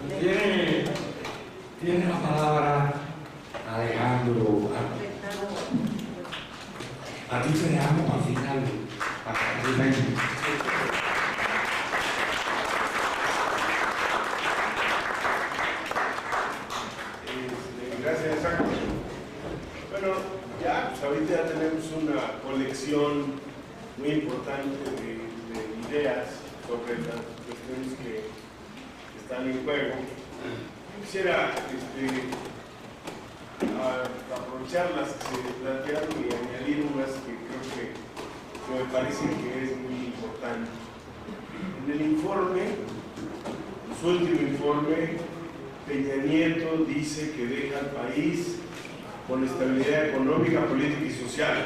Tiene la palabra Alejandro. A ti te dejamos al final. Gracias, Isaac. Bueno, ya, pues ahorita ya tenemos una colección muy importante de ideas sobre las cuestiones que están en juego. Yo quisiera aprovechar las que se plantearon y añadir unas que creo que me parece que es muy importante. En el informe, su último informe, Peña Nieto dice que deja al país con estabilidad económica, política y social.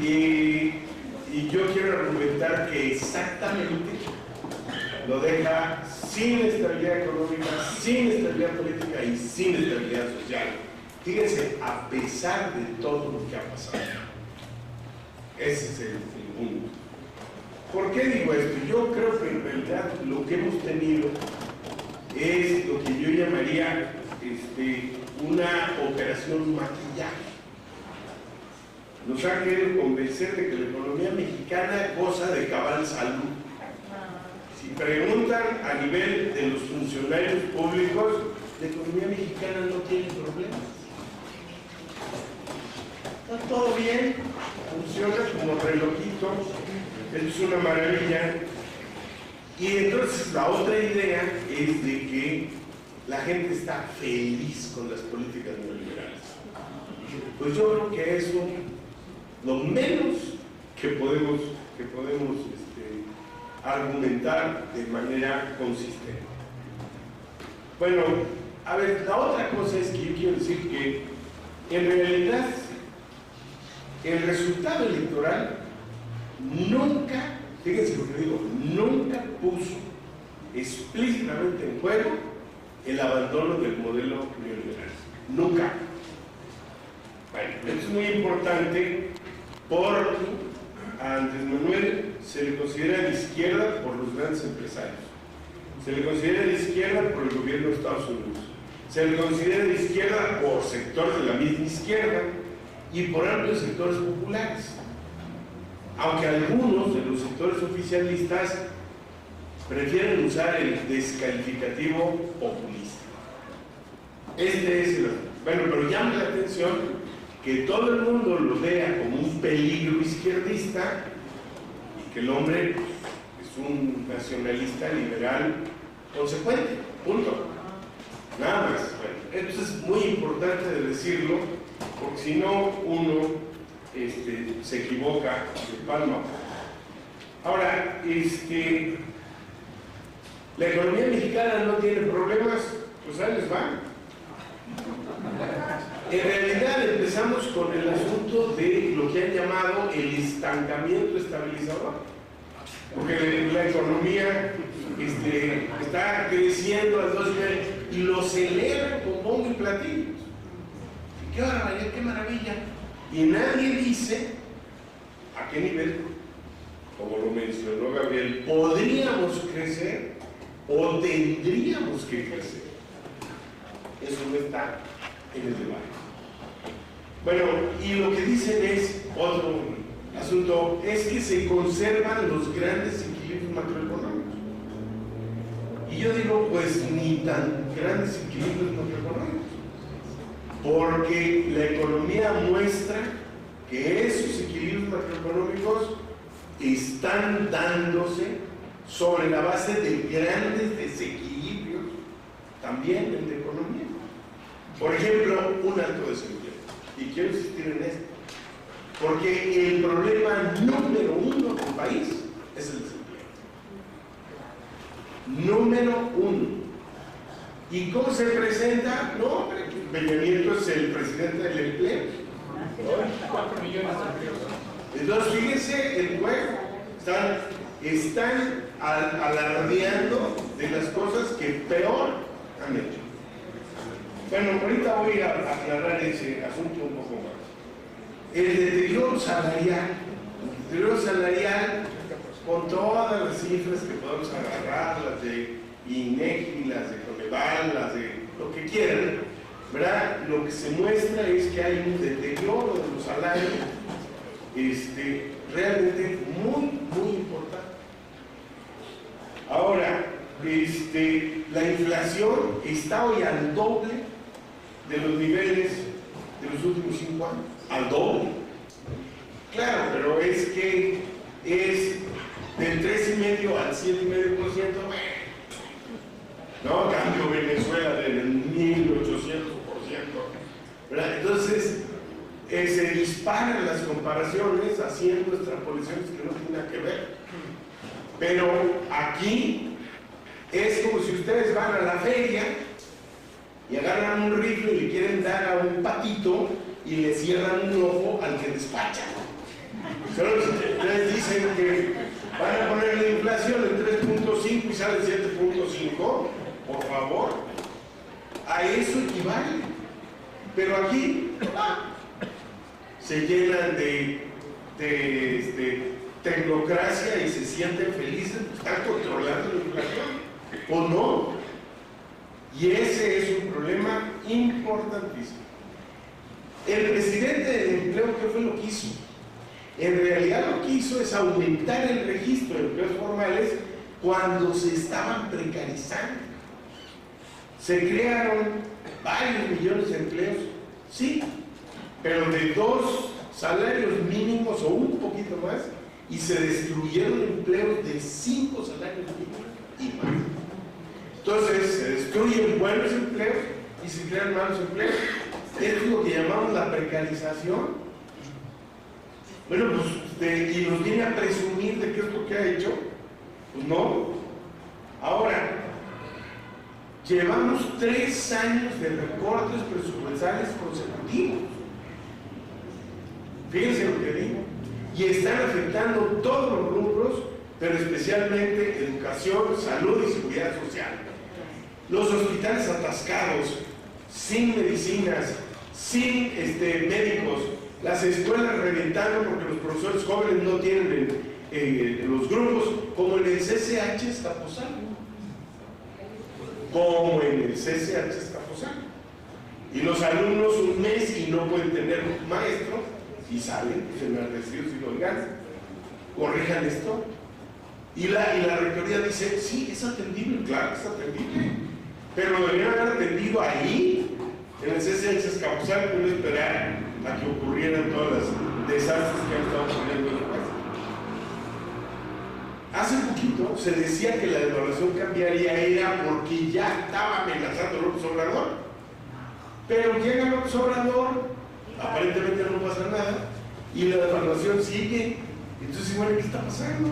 Y yo quiero argumentar que exactamente lo deja sin estabilidad económica, sin estabilidad política y sin estabilidad social. Fíjense, a pesar de todo lo que ha pasado. Ese es el punto. ¿Por qué digo esto? Yo creo que en realidad lo que hemos tenido es lo que yo llamaría una operación maquillaje. Nos ha querido convencer de que la economía mexicana goza de cabal salud. Si preguntan a nivel de los funcionarios públicos, la economía mexicana no tiene problemas. Está todo bien, funciona como relojito, esto es una maravilla. Y entonces la otra idea es de que la gente está feliz con las políticas neoliberales. Pues yo creo que eso, lo menos que podemos argumentar de manera consistente. Bueno, a ver, la otra cosa es que yo quiero decir que en realidad el resultado electoral nunca, fíjense lo que digo, nunca puso explícitamente en juego el abandono del modelo neoliberal. Nunca. Bueno, esto es muy importante porque a Andrés Manuel se le considera de izquierda por los grandes empresarios, se le considera de izquierda por el gobierno de Estados Unidos, se le considera de izquierda por sectores de la misma izquierda y por amplios sectores populares. Aunque algunos de los sectores oficialistas prefieren usar el descalificativo populista. Este es el... Bueno, pero llama la atención que todo el mundo lo vea como un peligro izquierdista y que el hombre es un nacionalista liberal consecuente, punto. Nada más. Bueno, esto es muy importante de decirlo, porque si no uno se equivoca de palma. Ahora, la economía mexicana no tiene problemas, pues ahí les va. En realidad empezamos con el asunto de lo que han llamado el estancamiento estabilizador, porque la economía está creciendo a 2 niveles y lo celebran con bombo y platillos. ¡Qué barbaridad, qué maravilla! Y nadie dice a qué nivel, como lo mencionó Gabriel, podríamos crecer o tendríamos que crecer. Eso no está en el debate. Bueno, y lo que dicen es otro asunto, es que se conservan los grandes equilibrios macroeconómicos. Y yo digo, pues ni tan grandes equilibrios macroeconómicos, porque la economía muestra que esos equilibrios macroeconómicos están dándose sobre la base de grandes desequilibrios también en la economía. Por ejemplo, un alto desempleo. Y quiero insistir en esto, porque el problema número uno del país es el desempleo. Número uno. ¿Y cómo se presenta? No, Peña Nieto es el presidente del empleo. 4 millones de empleos. Entonces, fíjense el juego. Están alardeando de las cosas que peor han hecho. Bueno, ahorita voy a aclarar ese asunto un poco más. El deterioro salarial, con todas las cifras que podemos agarrar, las de INEGI, las de Coneval, las de lo que quieran, ¿verdad? Lo que se muestra es que hay un deterioro de los salarios realmente muy, muy importante. Ahora, la inflación está hoy al doble de los niveles de los últimos 5 años, al doble. Claro, pero es que es del 3,5 al 7,5%, no, cambio Venezuela del 1800%, ¿verdad? Entonces, se disparan las comparaciones haciendo extrapolaciones que no tienen nada que ver. Pero aquí es como si ustedes van a la feria y agarran un rifle y le quieren dar a un patito y le cierran un ojo al que despacha. Solo ustedes dicen que van a poner la inflación en 3.5 y sale 7.5, por favor. A eso equivale. Pero aquí se llenan de tecnocracia y se sienten felices, están controlando la inflación, ¿o no? Y ese es un problema importantísimo. El presidente del empleo, ¿qué fue lo que hizo? En realidad lo que hizo es aumentar el registro de empleos formales cuando se estaban precarizando. Se crearon varios millones de empleos, sí, pero de 2 salarios mínimos o un poquito más, y se destruyeron empleos de 5 salarios mínimos y más. Entonces se destruyen buenos empleos y se crean malos empleos. Esto es lo que llamamos la precarización. Bueno, pues, y nos viene a presumir de qué es lo que ha hecho. Pues no. Ahora, llevamos 3 años de recortes presupuestales consecutivos. Fíjense lo que digo. Y están afectando todos los rubros, pero especialmente educación, salud y seguridad social. Los hospitales atascados, sin medicinas, sin médicos, las escuelas reventando porque los profesores jóvenes no tienen los grupos, como en el CCH Azcapotzalco. Como en el CCH Azcapotzalco. Y los alumnos un mes y no pueden tener maestro y salen enardecidos y lo oigan, corrijan esto. Y la rectoría dice, sí, es atendible, claro que es atendible, pero lo deberían haber atendido ahí, en el CCH Azcapotzalco, y no esperar a que ocurrieran todas las desastres que han estado poniendo en el país. Hace poquito se decía que la devaluación cambiaria era porque ya estaba amenazando López Obrador, pero llega López Obrador, aparentemente no pasa nada, y la devaluación sigue. Entonces, bueno, ¿qué está pasando?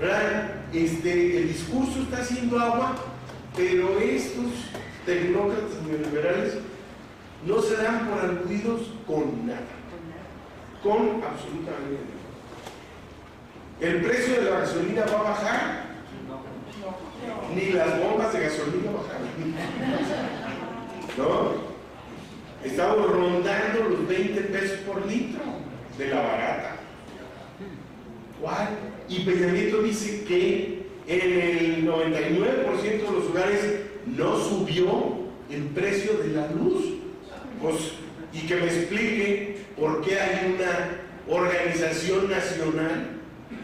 ¿Verdad? El discurso está haciendo agua, pero estos tecnócratas neoliberales no se dan por aludidos con nada, con absolutamente nada. ¿El precio de la gasolina va a bajar? Ni las bombas de gasolina bajaron. ¿No? Estamos rondando los 20 pesos por litro de la barata. ¿Cuál? Y Peña Nieto dice que en el 99% de los lugares no subió el precio de la luz. Pues, y que me explique por qué hay una organización nacional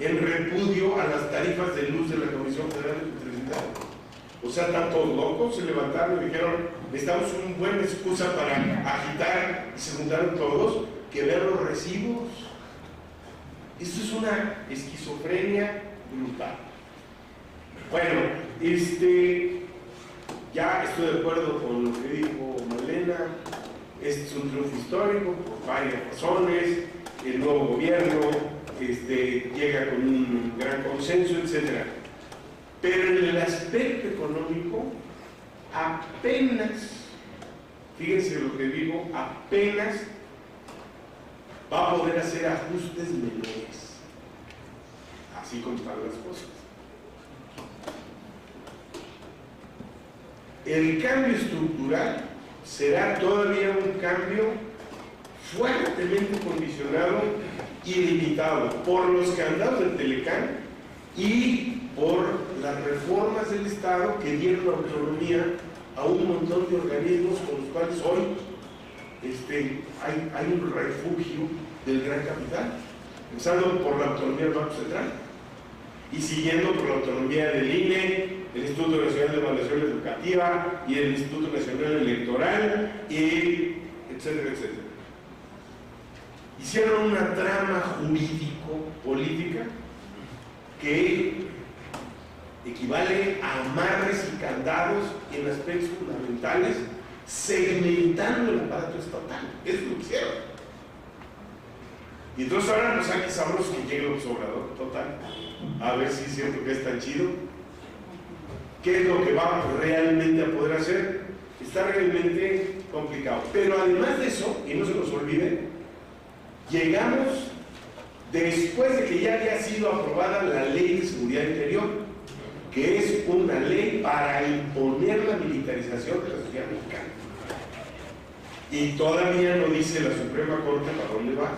en repudio a las tarifas de luz de la Comisión Federal de Electricidad. O sea, están todos locos, se levantaron y dijeron, necesitamos una buena excusa para agitar, y se juntaron todos, que ver los recibos. Esto es una esquizofrenia brutal. Bueno, ya estoy de acuerdo con lo que dijo Malena. Este es un triunfo histórico por varias razones. El nuevo gobierno llega con un gran consenso, etc. Pero en el aspecto económico, apenas, fíjense lo que digo, apenas va a poder hacer ajustes menores. Así como están las cosas. El cambio estructural será todavía un cambio fuertemente condicionado y limitado por los candados del Telecán y por las reformas del Estado que dieron autonomía a un montón de organismos con los cuales hoy hay un refugio del gran capital, empezando por la autonomía del Banco Central y siguiendo por la autonomía del INE, el Instituto Nacional de Evaluación Educativa y el Instituto Nacional Electoral, y etcétera, etcétera. Hicieron una trama jurídico-política que equivale a amarres y candados en aspectos fundamentales, segmentando el aparato estatal. Eso es lo que hicieron. Y entonces ahora pues aquí sabroso que llegue el observador total, a ver si es cierto que es tan chido. ¿Qué es lo que va realmente a poder hacer? Está realmente complicado. Pero además de eso, y no se nos olvide, llegamos después de que ya había sido aprobada la Ley de Seguridad Interior, que es una ley para imponer la militarización de la sociedad mexicana. Y todavía no dice la Suprema Corte para dónde va.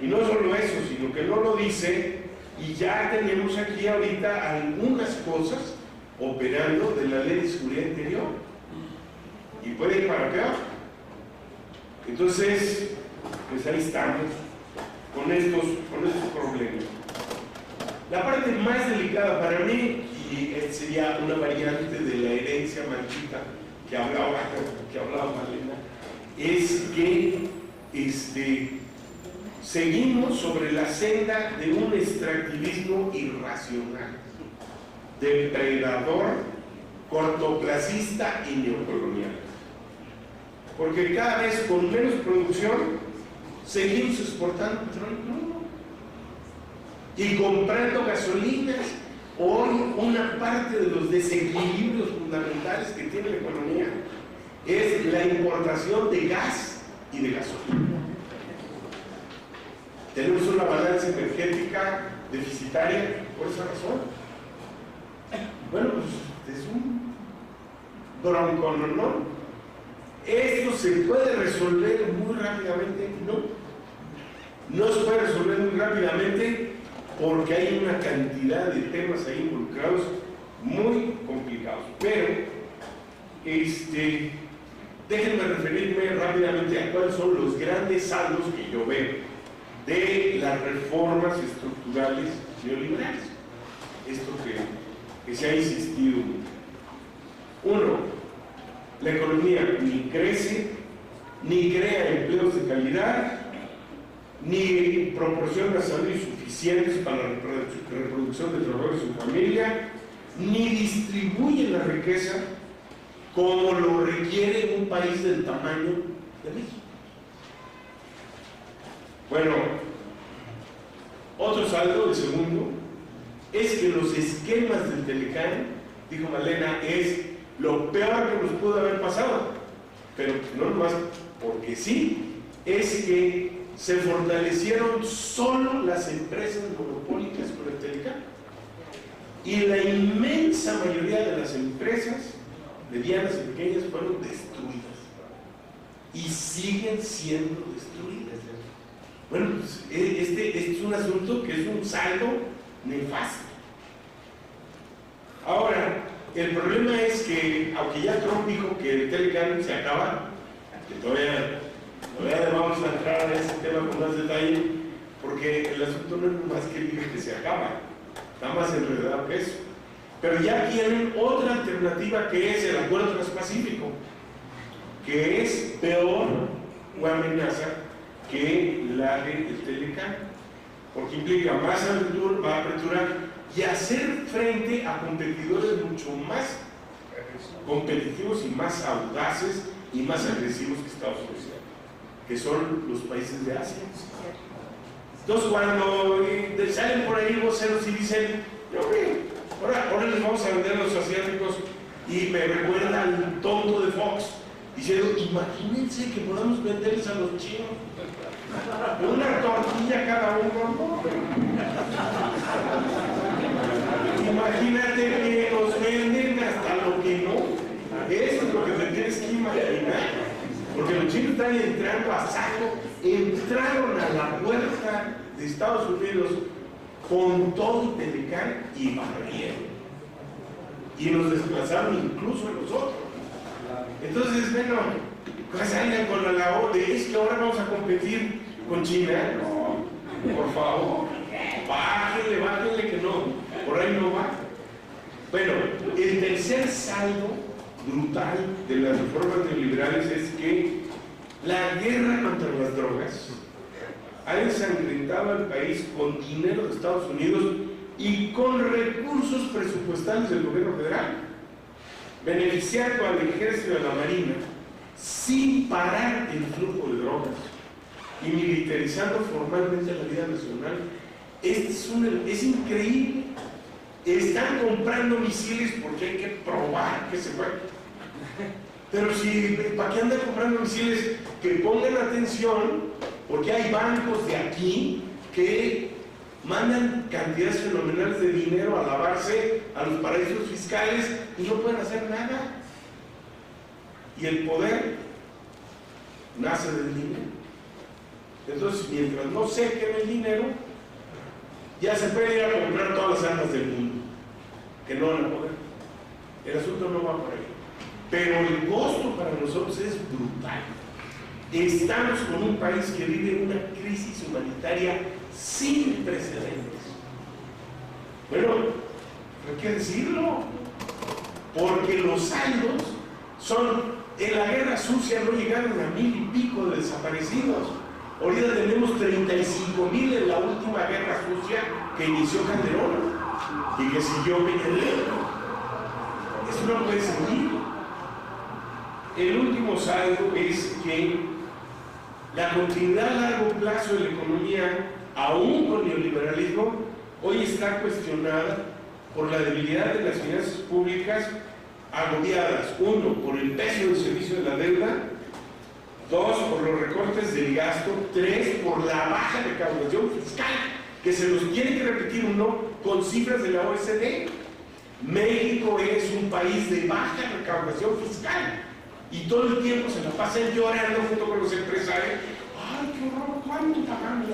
Y no solo eso, sino que no lo dice, y ya tenemos aquí ahorita algunas cosas operando de la Ley de Seguridad Interior. Y puede ir para peor. Entonces, pues ahí estamos con estos problemas. La parte más delicada para mí, y sería una variante de la herencia maldita que hablaba Malena, es que seguimos sobre la senda de un extractivismo irracional, depredador, cortoplacista y neocolonial. Porque cada vez con menos producción seguimos exportando petróleo y comprando gasolinas. Hoy una parte de los desequilibrios fundamentales que tiene la economía es la importación de gas y de gasolina. Tenemos una balanza energética deficitaria por esa razón. Bueno, pues es un bronco, ¿no? ¿Esto se puede resolver muy rápidamente? No se puede resolver muy rápidamente porque hay una cantidad de temas ahí involucrados muy complicados. Pero, déjenme referirme rápidamente a cuáles son los grandes saldos que yo veo de las reformas estructurales neoliberales. Esto que se ha insistido mucho. Uno, la economía ni crece, ni crea empleos de calidad, ni proporciona salarios suficientes para la reproducción de trabajadores y su familia, ni distribuye la riqueza como lo requiere un país del tamaño de México. Bueno, otro saldo, el segundo, es que los esquemas del Telecán, dijo Malena, es lo peor que nos pudo haber pasado, pero no nomás porque sí, es que se fortalecieron solo las empresas monopólicas con el Telecán y la inmensa mayoría de las empresas medianas y pequeñas fueron destruidas y siguen siendo destruidas. Bueno, pues este es un asunto que es un saldo nefasto. Ahora, el problema es que, aunque ya Trump dijo que el Telecán se acaba, que todavía vamos a entrar en ese tema con más detalle, porque el asunto no es más que diga que se acaba, está más enredado que eso. Pero ya tienen otra alternativa que es el Acuerdo Transpacífico, que es peor o amenaza que la del Telecán, porque implica más apertura y hacer frente a competidores mucho más competitivos y más audaces y más agresivos que Estados Unidos, que son los países de Asia. Entonces, cuando salen por ahí voceros y dicen, ahora les vamos a vender a los asiáticos, y me recuerda al tonto de Fox diciendo, imagínense que podamos venderles a los chinos una tortilla cada uno. Imagínate que nos venden hasta lo que no. Eso es lo que te tienes que imaginar, porque los chinos están entrando a saco, entraron a la puerta de Estados Unidos con todo el Telecán y barrieron. y nos desplazaron incluso a nosotros. Entonces, bueno, pues salgan con la labor de es que ahora vamos a competir con China. No, por favor, bájenle que no, por ahí no va. Bueno, el tercer saldo brutal de las reformas neoliberales es que la guerra contra las drogas ha ensangrentado al país con dinero de Estados Unidos y con recursos presupuestales del gobierno federal, beneficiando al ejército y a la marina sin parar el flujo de drogas y militarizando formalmente la vida nacional. Es increíble. Están comprando misiles porque hay que probar que se puede. Pero si, ¿para qué andan comprando misiles? Que pongan atención, porque hay bancos de aquí que mandan cantidades fenomenales de dinero a lavarse a los paraísos fiscales y no pueden hacer nada. Y el poder nace del dinero. Entonces, mientras no sequen el dinero, ya se puede ir a comprar todas las armas del mundo, que no van a poder. El asunto no va por ahí. Pero el costo para nosotros es brutal. Estamos con un país que vive una crisis humanitaria sin precedentes. Bueno, hay que decirlo, porque los saldos son, en la guerra sucia no llegaron a 1000 y pico de desaparecidos. Ahorita tenemos 35,000 en la última guerra sucia que inició Calderón y que siguió Peña Nieto. Eso no puede seguir. El último saldo es que la continuidad a largo plazo de la economía, aún con neoliberalismo, hoy está cuestionada por la debilidad de las finanzas públicas agobiadas, 1, por el peso del servicio de la deuda, 2, por los recortes del gasto, 3, por la baja recaudación fiscal, que se los tiene que repetir uno con cifras de la OECD. México es un país de baja recaudación fiscal y todo el tiempo se la pasan llorando junto con los empresarios. ¡Ay, qué horror! ¿Cuánto pagamos?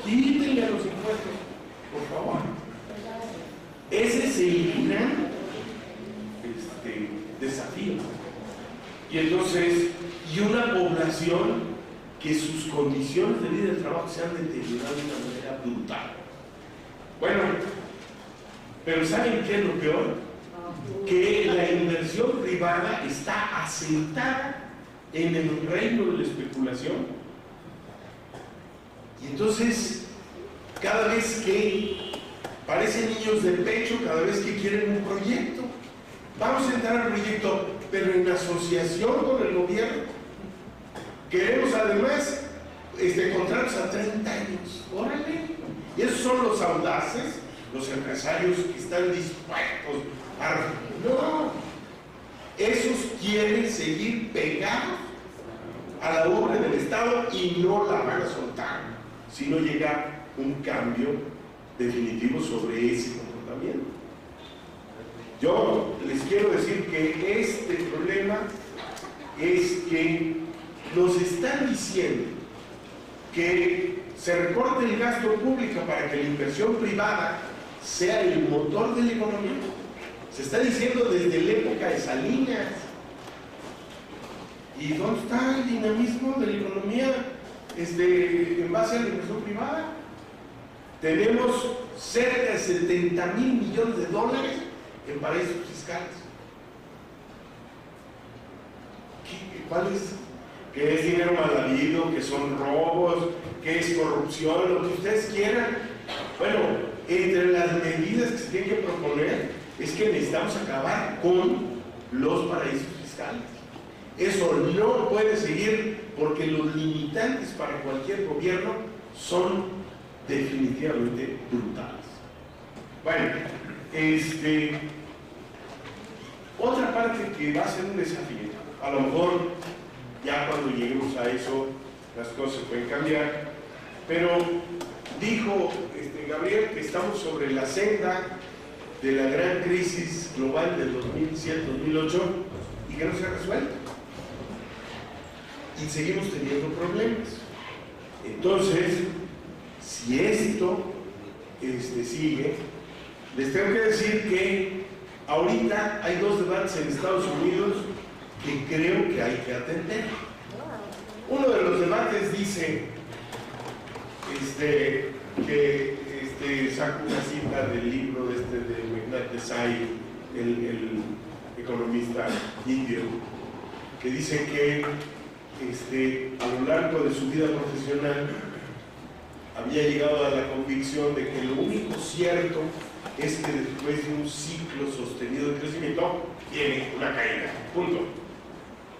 Quítenle a los impuestos, por favor. Ese es el gran desafío. Y entonces, y una población que sus condiciones de vida y de trabajo se han deteriorado de una manera brutal. Bueno, pero ¿saben qué es lo peor? Que la inversión privada está asentada en el reino de la especulación. Y entonces, cada vez que parecen niños de pecho, cada vez que quieren un proyecto, vamos a entrar al proyecto, pero en asociación con el gobierno. Queremos además contratos a 30 años. ¡Órale! Y esos son los audaces, los empresarios que están dispuestos a... No, esos quieren seguir pegados a la obra del Estado y no la van a soltar si no llega un cambio definitivo sobre ese comportamiento. Yo les quiero decir que este problema es que nos están diciendo que se recorte el gasto público para que la inversión privada sea el motor de la economía. Se está diciendo desde la época de Salinas. ¿Y dónde está el dinamismo de la economía en base a la inversión privada? Tenemos cerca de 70,000 millones de dólares en paraísos fiscales. ¿Cuál es? Que es dinero mal habido, que son robos, que es corrupción, lo que ustedes quieran. Bueno, entre las medidas que se tienen que proponer es que necesitamos acabar con los paraísos fiscales. Eso no puede seguir porque los limitantes para cualquier gobierno son definitivamente brutales. Bueno, otra parte que va a ser un desafío, a lo mejor ya cuando lleguemos a eso las cosas se pueden cambiar, pero dijo Gabriel que estamos sobre la senda de la gran crisis global del 2007-2008 y que no se ha resuelto y seguimos teniendo problemas. Entonces, si esto sigue, les tengo que decir que ahorita hay dos debates en Estados Unidos que creo que hay que atender. Uno de los debates dice que saco una cita del libro de Meghnad Desai, el economista indio, que dice que a lo largo de su vida profesional había llegado a la convicción de que lo único cierto es que después de un ciclo sostenido de crecimiento tiene una caída, punto.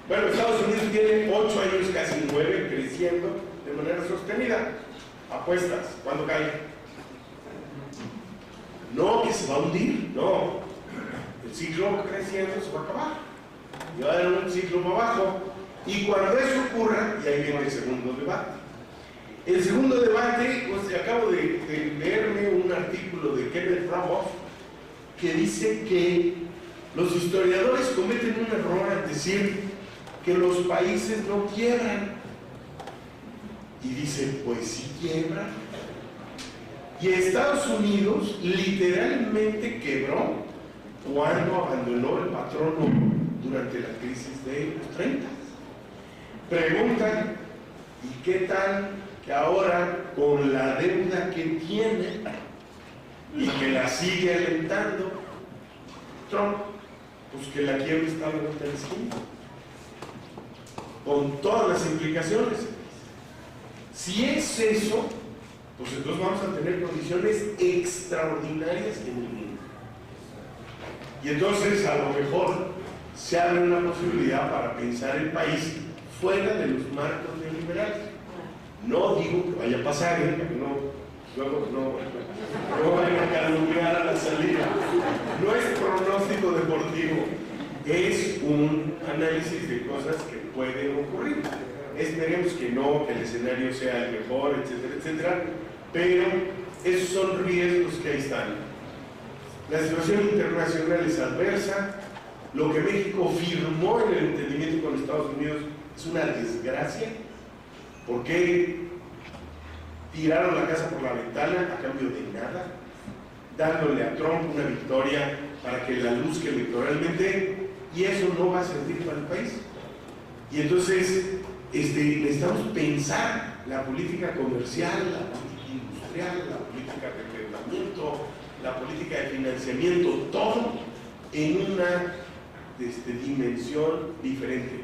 Bueno, Estados Unidos tiene 8 años, casi 9, creciendo de manera sostenida. Apuestas, ¿cuándo cae? No, que se va a hundir, no. El ciclo creciendo se va a acabar. Y va a haber un ciclo para abajo. Y cuando eso ocurra, y ahí viene el segundo debate. El segundo debate, pues acabo de leerme un artículo de Kenneth Raboff que dice que los historiadores cometen un error al decir que los países no quiebran. Y dice, pues sí quiebran. Y Estados Unidos literalmente quebró cuando abandonó el patrono durante la crisis de los 30. Preguntan, ¿y qué tal que ahora con la deuda que tiene y que la sigue alentando Trump, pues que la quiebra está a la vuelta de la esquina? Con todas las implicaciones. Si es eso, pues entonces vamos a tener condiciones extraordinarias en el mundo. Y entonces a lo mejor se abre una posibilidad para pensar el país fuera de los marcos neoliberales. No digo que vaya a pasar, para que luego no vayan a calumniar a la salida. No es pronóstico deportivo, es un análisis de cosas que pueden ocurrir. Esperemos que no, que el escenario sea el mejor, etcétera, etcétera, pero esos son riesgos que ahí están. La situación internacional es adversa. Lo que México firmó en el entendimiento con Estados Unidos es una desgracia. ¿Por qué tiraron la casa por la ventana a cambio de nada? Dándole a Trump una victoria para que la luzca electoralmente, y eso no va a servir para el país. Y entonces necesitamos pensar la política comercial, la política industrial, la política de endeudamiento, la política de financiamiento, todo en una dimensión diferente.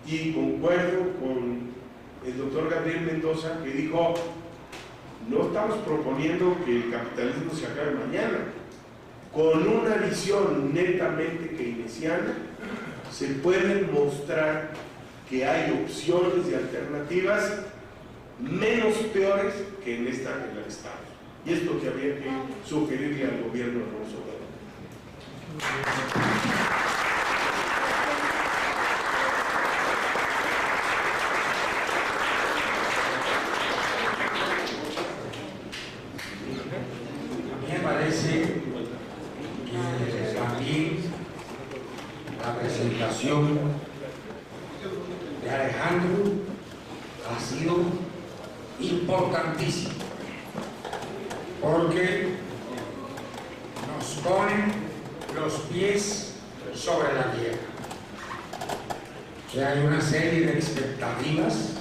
Y concuerdo con el doctor Gabriel Mendoza, que dijo, no estamos proponiendo que el capitalismo se acabe mañana. Con una visión netamente keynesiana se pueden mostrar que hay opciones y alternativas menos peores que en esta en la que estamos. Y es lo que habría que sugerirle al gobierno de López Obrador. A mí me parece que también la presentación de Alejandro ha sido importantísima, porque nos pone los pies sobre la tierra. Que hay una serie de expectativas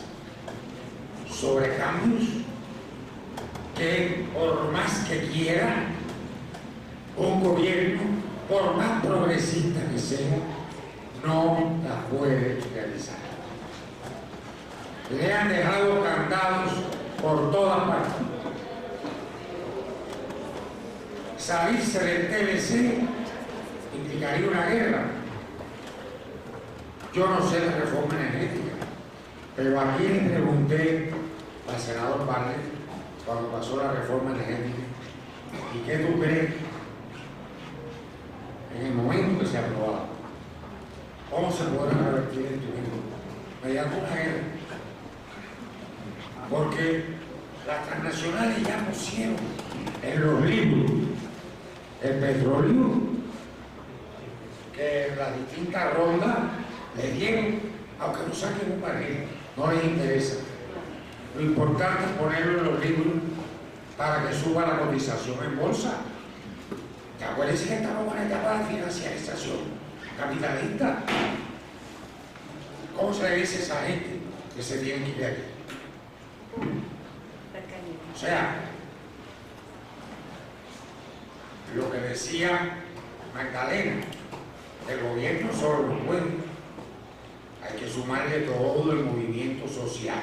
sobre cambios que, por más que quiera un gobierno, por más progresista que sea, no la puede realizar. Le han dejado candados por todas partes. Salirse del TLC implicaría una guerra. Yo no sé de reforma energética, pero aquí le pregunté al senador Bartlett cuando pasó la reforma energética, ¿y qué tú crees en el momento que se aprobaba? ¿Cómo se podrá revertir el turismo? Mediante una guerra. Porque las transnacionales ya pusieron en los libros el petróleo que en las distintas rondas le dieron, aunque no saquen un barril, no les interesa. Lo importante es ponerlo en los libros para que suba la cotización en bolsa. Acuérdense que estamos en una etapa de financiarización capitalista. ¿Cómo se le dice a esa gente que se tiene que ir de aquí? O sea, lo que decía Magdalena, el gobierno solo no puede. Hay que sumarle todo el movimiento social.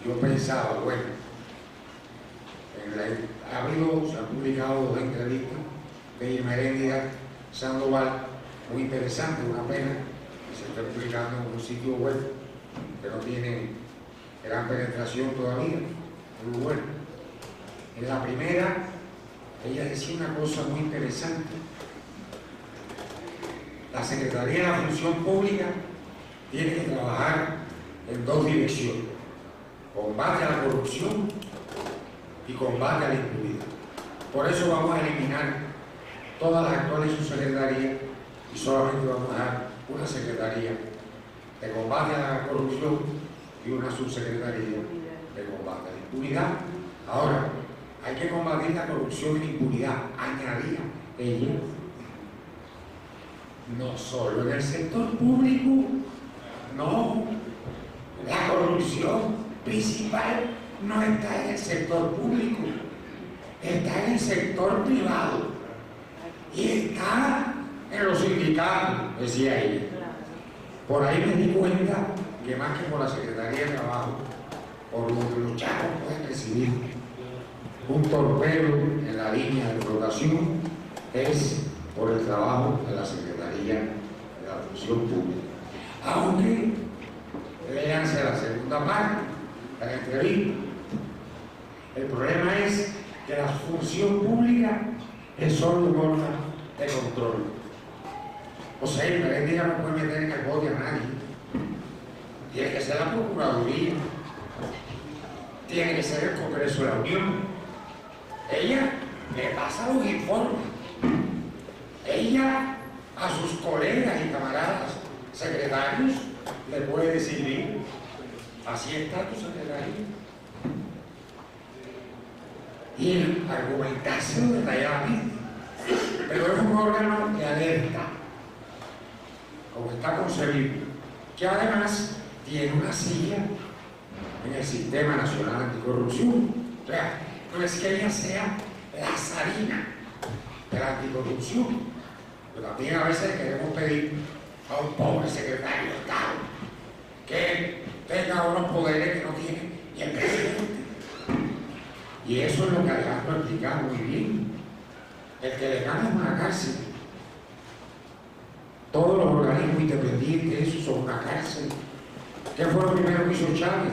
Yo pensaba, bueno, se han publicado 2 entrevistas de Irma Heréndida Sandoval, muy interesante, una pena que se esté publicando en un sitio web que no tiene gran penetración todavía, muy bueno. En la primera, ella decía una cosa muy interesante. La Secretaría de la Función Pública tiene que trabajar en 2 direcciones: combate a la corrupción y combate a la impunidad. Por eso vamos a eliminar todas las actuales subsecretarías y solamente vamos a dar una secretaría de combate a la corrupción y una subsecretaría de combate a la impunidad. Ahora, hay que combatir la corrupción y la impunidad, añadía ella, no solo en el sector público, no, la corrupción principal no está en el sector público, está en el sector privado y está en los sindicatos, decía ella. Por ahí me di cuenta que más que por la Secretaría de Trabajo, por lo que los chavos pueden recibir un torpedo en la línea de flotación, es por el trabajo de la Secretaría de la Función Pública. Aunque, léanse la segunda parte de la entrevista, el problema es que la función pública es solo un órgano de control. O sea, el Heréndida no puede meter en el bote a nadie. Tiene que ser la Procuraduría, tiene que ser el Congreso de la Unión. Ella le pasa los informes. Ella a sus colegas y camaradas secretarios le puede decir: así está tu secretario. Y argumentárselo detalladamente. Pero es un órgano de alerta, como está concebido, que además tiene una silla en el Sistema Nacional Anticorrupción. O sea, no es que ella sea la zarina de la anticorrupción, pero también a veces queremos pedir a un pobre secretario de Estado que tenga unos poderes que no tiene y el presidente. Y eso es lo que Alejandro ha explicado muy bien. El que le gana es una cárcel. Todos los organismos independientes, esos son una cárcel. ¿Qué fue lo primero que hizo Chávez?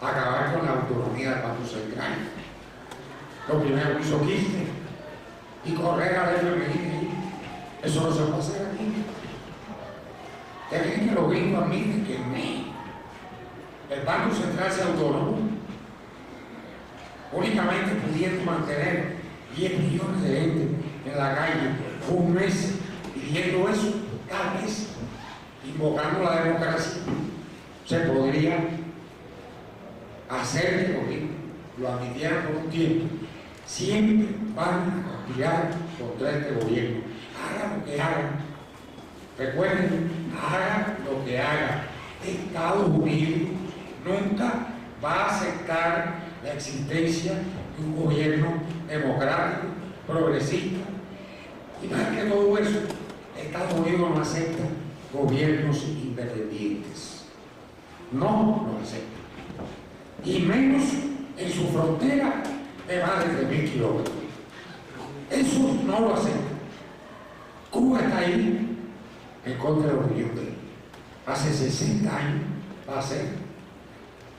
Acabar con la autonomía del Banco Central. Lo primero que hizo Kirchner. Y correr al FMI. Eso no se puede hacer aquí. Dejen que los gringos admiten que en México el Banco Central sea autónomo, únicamente pudiendo mantener 10 millones de gente en la calle un mes pidiendo eso, cada mes, invocando la democracia, se podría hacer que los gringos lo admitieran por un tiempo. Siempre van a conspirar contra este gobierno. Hagan lo que hagan. Recuerden, hagan lo que hagan. Estados Unidos nunca va a aceptar la existencia de un gobierno democrático, progresista. Y más que todo eso, Estados Unidos no acepta gobiernos independientes. No lo acepta. Y menos en su frontera de más de 3.000 kilómetros. Eso no lo acepta. Cuba está ahí en contra de la Unión Europea. Hace 60 años va a ser.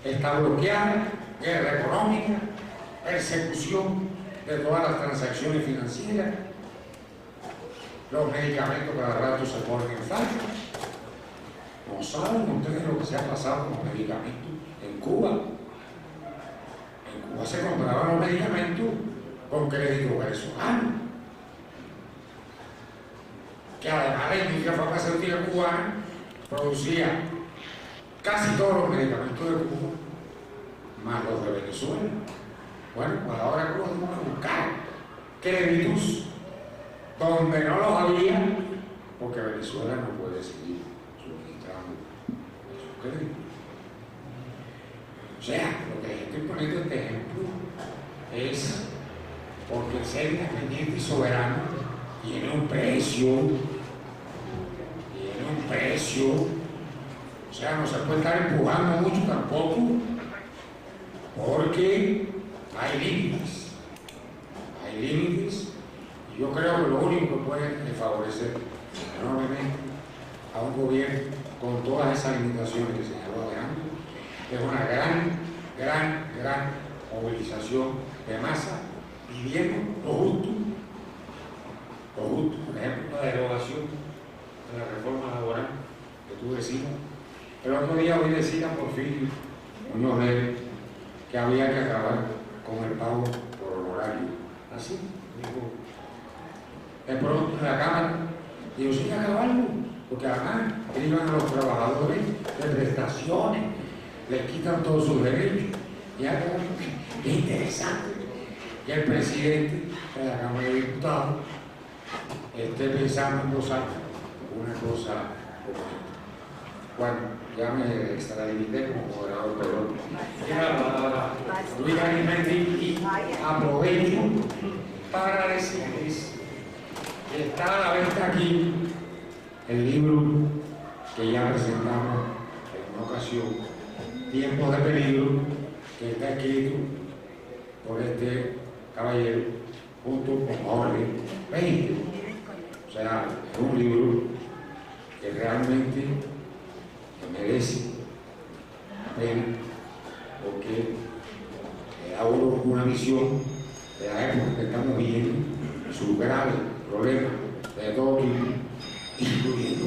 Está bloqueada, guerra económica, persecución de todas las transacciones financieras. Los medicamentos cada rato se ponen en falta. No saben ustedes lo que se ha pasado con los medicamentos en Cuba. En Cuba se compraban los medicamentos con crédito venezolano. Que además la industria farmacéutica cubana producía casi todos los medicamentos de Cuba, más los de Venezuela. Bueno, pues ahora Cuba vamos a buscar créditos donde no los había, porque Venezuela no puede seguir suministrando esos créditos. O sea, lo que estoy poniendo este ejemplo es porque el ser independiente y soberano tiene un precio, o sea, no se puede estar empujando mucho tampoco, porque hay límites, y yo creo que lo único que puede favorecer enormemente a un gobierno con todas esas limitaciones que señaló Alejandro es una gran movilización de masa pidiendo lo justo, por ejemplo, la derogación de la reforma laboral que tú decías. El otro día hoy decía Porfirio Muñoz Ledo que había que acabar con el pago por honorario. Así, digo, de pronto en la Cámara, digo, sí, que acabarlo, porque además privan a los trabajadores de prestaciones, les quitan todos sus derechos. Y algo que es interesante que el presidente de la Cámara de Diputados esté pensando en voz alta una cosa como esta. Bueno, ya me extralimité como moderador, pero Luis Arismendi, y aprovecho para decirles que está a la venta aquí el libro que ya presentamos en una ocasión, Tiempos de Peligro, que está escrito por este caballero junto con Jorge Peña. O sea, es un libro que realmente merece la pena porque le da una visión de la época que estamos viviendo, sus graves problemas de todo tipo, incluyendo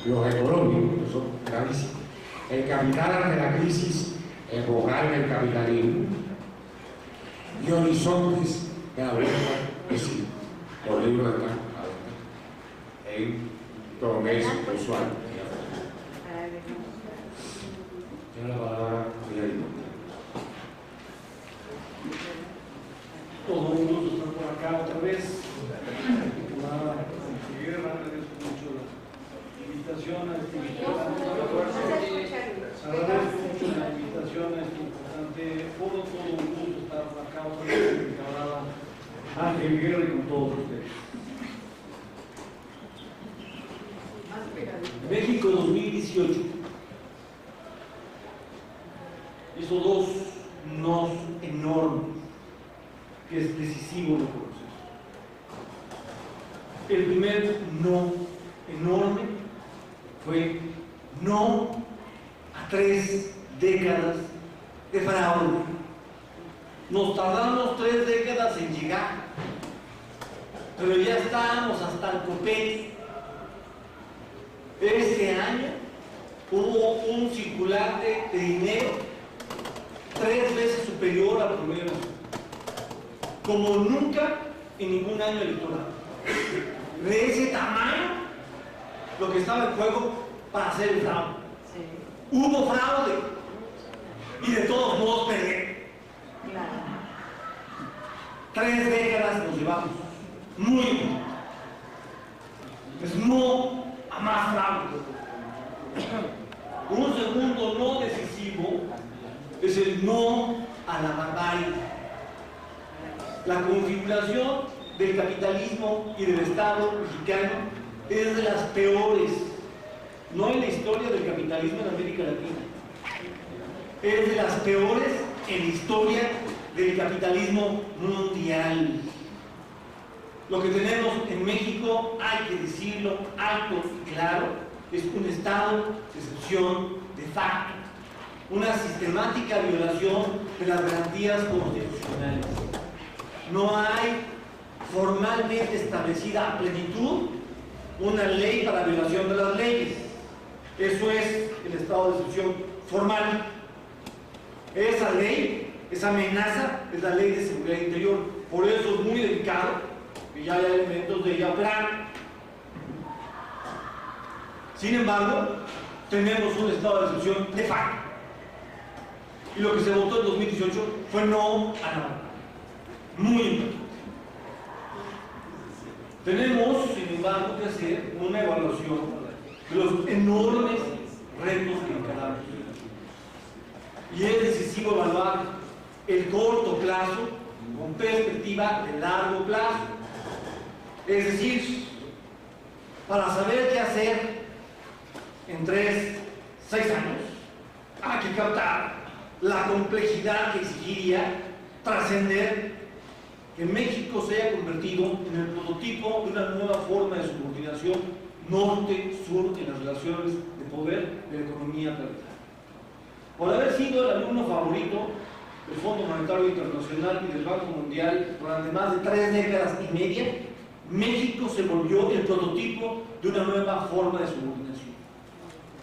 los económicos, que son gravísimos. El capital ante la crisis epocal del capitalismo y horizontes de la vuelta del siglo. Los libros están en Promés Usual. Tiene la palabra Miguel. Todo el mundo está por acá otra vez. Agradezco mucho la invitación a este importante foro. Todo un gusto estar acá otra vez con mi camarada Ángel Guerra y con todos ustedes. México 2018 hizo dos nos enormes, que es decisivo de conocer. El primer no enorme fue no a 3 décadas de fraude. Nos tardamos 3 décadas en llegar, pero ya estábamos hasta el copete. Este año hubo un circulante de dinero 3 veces superior al promedio nacional, como nunca en ningún año electoral. De ese tamaño lo que estaba en juego para hacer el fraude. Sí. Hubo fraude y de todos modos perdieron. Claro. 3 décadas nos llevamos. Muy bien. Es no a más fraude. Un segundo no decisivo es el no a la barbarie. La configuración del capitalismo y del Estado mexicano es de las peores, no en la historia del capitalismo en América Latina, es de las peores en la historia del capitalismo mundial. Lo que tenemos en México, hay que decirlo alto y claro, es un estado de excepción de facto, una sistemática violación de las garantías constitucionales. No hay formalmente establecida a plenitud una ley para violación de las leyes. Eso es el estado de excepción formal. Esa ley, esa amenaza, es la ley de seguridad interior. Por eso es muy delicado que ya haya elementos de ella operar. Sin embargo, tenemos un estado de excepción de facto. Y lo que se votó en 2018 fue no a la barbarie. Muy importante. Tenemos, sin embargo, que hacer una evaluación de los enormes retos que encaramos. Y es decisivo evaluar el corto plazo con perspectiva de largo plazo. Es decir, para saber qué hacer en 3, 6 años, hay que captar la complejidad que exigiría trascender que México se haya convertido en el prototipo de una nueva forma de subordinación norte-sur en las relaciones de poder de la economía planetaria. Por haber sido el alumno favorito del Fondo Monetario Internacional y del Banco Mundial durante más de 3 décadas y media, México se volvió el prototipo de una nueva forma de subordinación.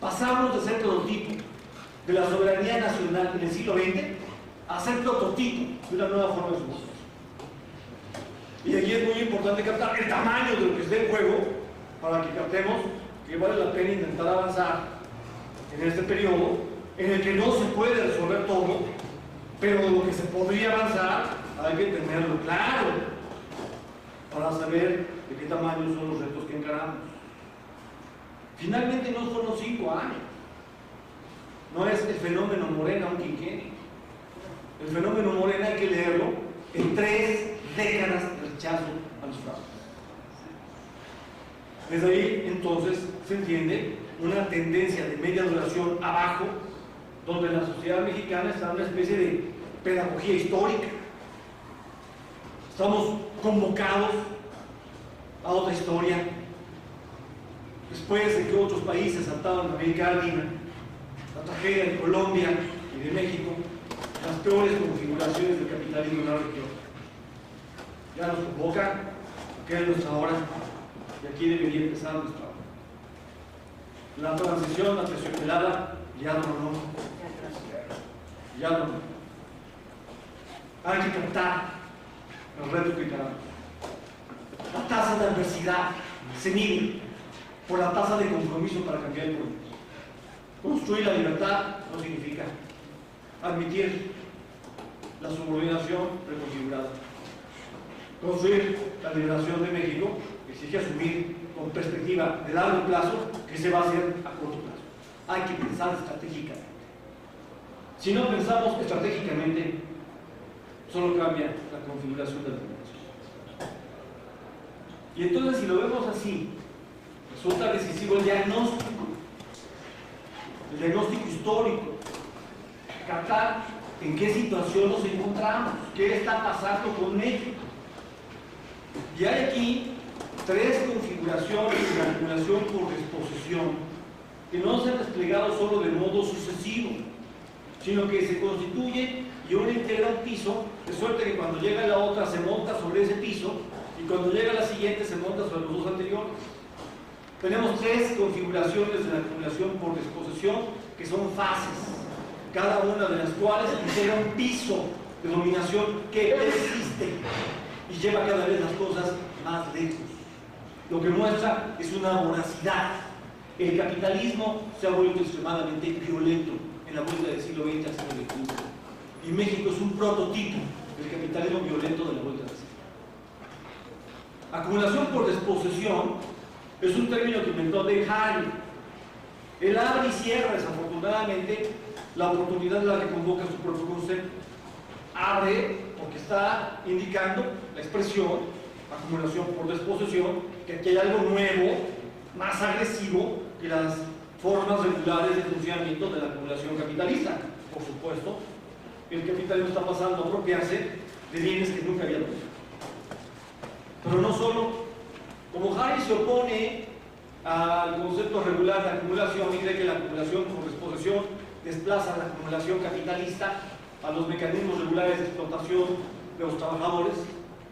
Pasamos de ser prototipo de la soberanía nacional en el siglo XX a ser prototipo de una nueva forma de subordinación. Y aquí es muy importante captar el tamaño de lo que está en juego para que captemos que vale la pena intentar avanzar en este periodo en el que no se puede resolver todo, pero de lo que se podría avanzar hay que tenerlo claro para saber de qué tamaño son los retos que encaramos. Finalmente no fueron 5 años, no es el fenómeno Morena un quinquenio. El fenómeno Morena hay que leerlo en 3 décadas de rechazo a los fraudes. Desde ahí entonces se entiende una tendencia de media duración abajo, donde la sociedad mexicana está en una especie de pedagogía histórica. Estamos convocados a otra historia. Después de que otros países saltaron en América Latina, la tragedia de Colombia y de México, las peores configuraciones del capitalismo en la región. Ya nos convocan, que es nuestra hora, y aquí debería empezar nuestra hora. La transición aterciopelada ya no. Hay que captar el reto que encaramos. La tasa de adversidad se mide por la tasa de compromiso para cambiar el mundo. Construir la libertad no significa admitir la subordinación preconfigurada. Construir la liberación de México exige asumir con perspectiva de largo plazo que se va a hacer a corto plazo. Hay que pensar estratégicamente. Si no pensamos estratégicamente, solo cambia la configuración de la población. Y entonces, si lo vemos así, resulta decisivo el diagnóstico histórico, captar en qué situación nos encontramos, qué está pasando con México. Y hay aquí 3 configuraciones de acumulación por disposición que no se han desplegado solo de modo sucesivo, sino que se constituyen y una integra un piso, de suerte que cuando llega la otra se monta sobre ese piso y cuando llega la siguiente se monta sobre los 2 anteriores. Tenemos 3 configuraciones de la acumulación por disposición que son fases, cada una de las cuales integra un piso de dominación que persiste y lleva cada vez las cosas más lejos. Lo que muestra es una voracidad. El capitalismo se ha vuelto extremadamente violento en la vuelta del siglo XX al siglo XXI. Y México es un prototipo del capitalismo violento de la vuelta del siglo. Acumulación por desposesión es un término que inventó Dale Harvey. Él abre y cierra, desafortunadamente, la oportunidad de la que convoca su propio concepto. Abre porque está indicando la expresión acumulación por desposesión, que aquí hay algo nuevo, más agresivo que las formas regulares de funcionamiento de la acumulación capitalista. Por supuesto, el capitalismo está pasando a apropiarse de bienes que nunca había tenido. Pero no solo, como Harry se opone al concepto regular de acumulación y cree que la acumulación por desposesión desplaza la acumulación capitalista a los mecanismos regulares de explotación de los trabajadores,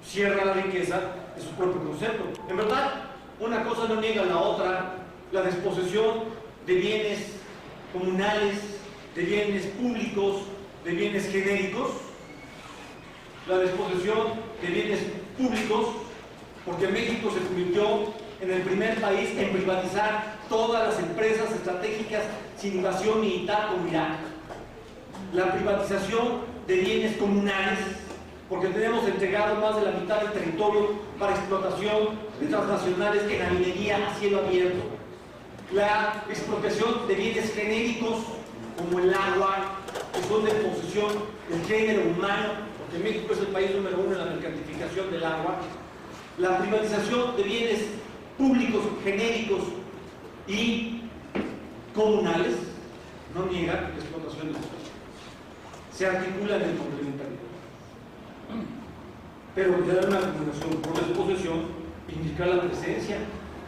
cierra la riqueza de su propio concepto. En verdad, una cosa no niega a la otra. La desposesión de bienes comunales, de bienes públicos, de bienes genéricos, la desposesión de bienes públicos, porque México se convirtió en el primer país en privatizar todas las empresas estratégicas sin invasión militar como Irak. La privatización de bienes comunales, porque tenemos entregado más de la mitad del territorio para explotación de transnacionales en la minería a cielo abierto. La expropiación de bienes genéricos como el agua, que son de posesión del género humano, porque México es el país número 1 en la mercantilización del agua. La privatización de bienes públicos, genéricos y comunales, no niega la explotación de los bienes. Se articula en el complementario. Pero ya una acumulación por desposesión indica la presencia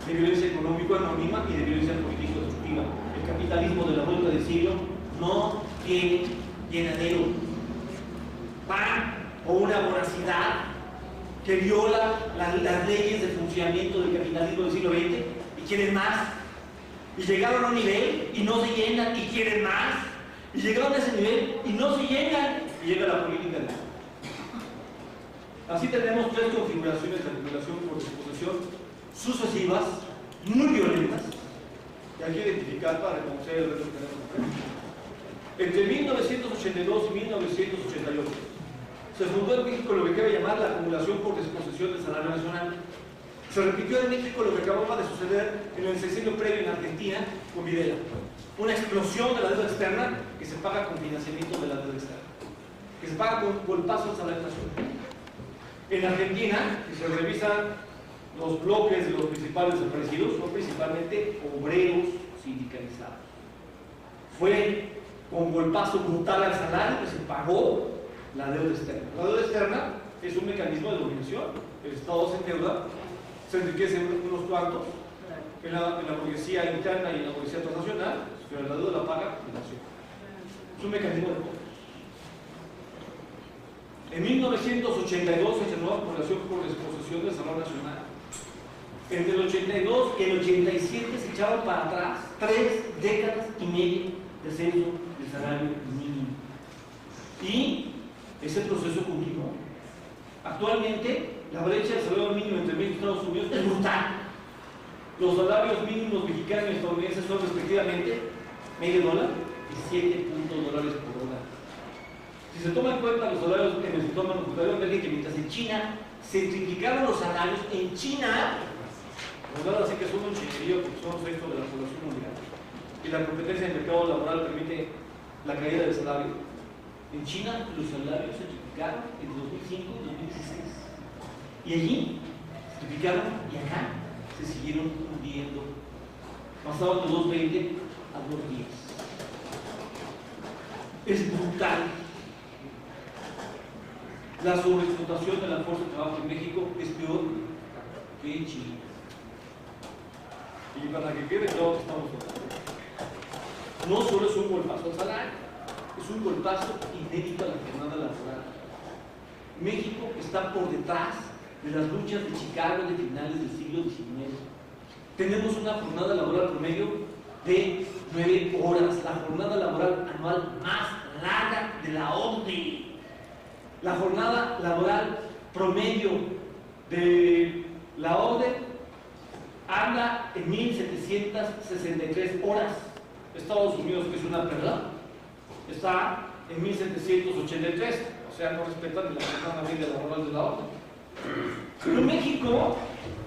de violencia económica anónima y de violencia política destructiva. El capitalismo de la vuelta del siglo no tiene llenadero. Va con una voracidad que viola las leyes de funcionamiento del capitalismo del siglo XX y quieren más. Y llegaron a un nivel y no se llenan y quieren más. Y llegaron a ese nivel y no se llenan y llega la política de eso. Así tenemos 3 configuraciones de regulación por disposición sucesivas, muy violentas, que hay que identificar para reconocer el reto que tenemos acá. Entre 1982 y 1988 se fundó en México lo que cabe llamar la acumulación por disposición del salario nacional. Se repitió en México lo que acababa de suceder en el sexenio previo en Argentina con Videla. Una explosión de la deuda externa que se paga con financiamiento de la deuda externa, que se paga con golpazo al salario nacional. En Argentina, si se revisan los bloques de los principales desaparecidos, son principalmente obreros sindicalizados. Fue con golpazo brutal al salario que se pagó la deuda externa. La deuda externa es un mecanismo de dominación. El Estado se endeuda, se enriquece unos cuantos en la burguesía interna y en la burguesía transnacional, pero la deuda la paga la nación. Es un mecanismo de poder. En 1982 se generó la acumulación por disposición del salario nacional. Entre el 82 y el 87 se echaron para atrás 3 décadas y media de descenso del salario mínimo. Y ese proceso continuó. Actualmente, la brecha del salario mínimo entre México y Estados Unidos es brutal. Los salarios mínimos mexicanos y estadounidenses son respectivamente $0.5 y $7.00 por hora. Si se toma en cuenta los salarios en el sector manufacturero, ven que mientras en China se triplicaron los salarios, en China, pues así que son un chinerío porque son 6% de la población mundial, y la competencia en el mercado laboral permite la caída del salario. En China los salarios se triplicaron en 2005 y 2016. Y allí se triplicaron y acá se siguieron hundiendo. Pasaban de 2.20 a 2.10. Es brutal. La sobreexplotación de la fuerza de trabajo en México es peor que en Chile. Y para que quede claro que estamos hablando, no solo es un golpazo al salario, es un golpazo inédito a la jornada laboral. México está por detrás de las luchas de Chicago de finales del siglo XIX. Tenemos una jornada laboral promedio de 9 horas, la jornada laboral anual más larga de la OCDE. La jornada laboral promedio de la OCDE anda en 1.763 horas. Estados Unidos, que es una perla, está en 1.783, o sea, no respetan la jornada media laboral de la OCDE. Pero México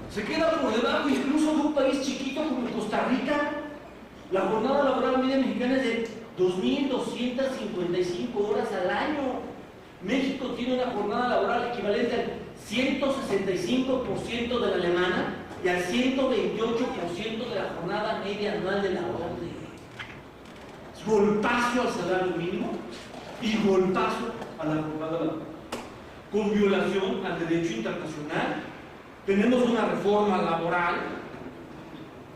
se queda por debajo incluso de un país chiquito como Costa Rica. La jornada laboral media mexicana es de 2.255 horas al año. México tiene una jornada laboral equivalente al 165% de la alemana y al 128% de la jornada media anual de la OCDE. Golpazo al salario mínimo y golpazo a la jornada laboral, con violación al derecho internacional. Tenemos una reforma laboral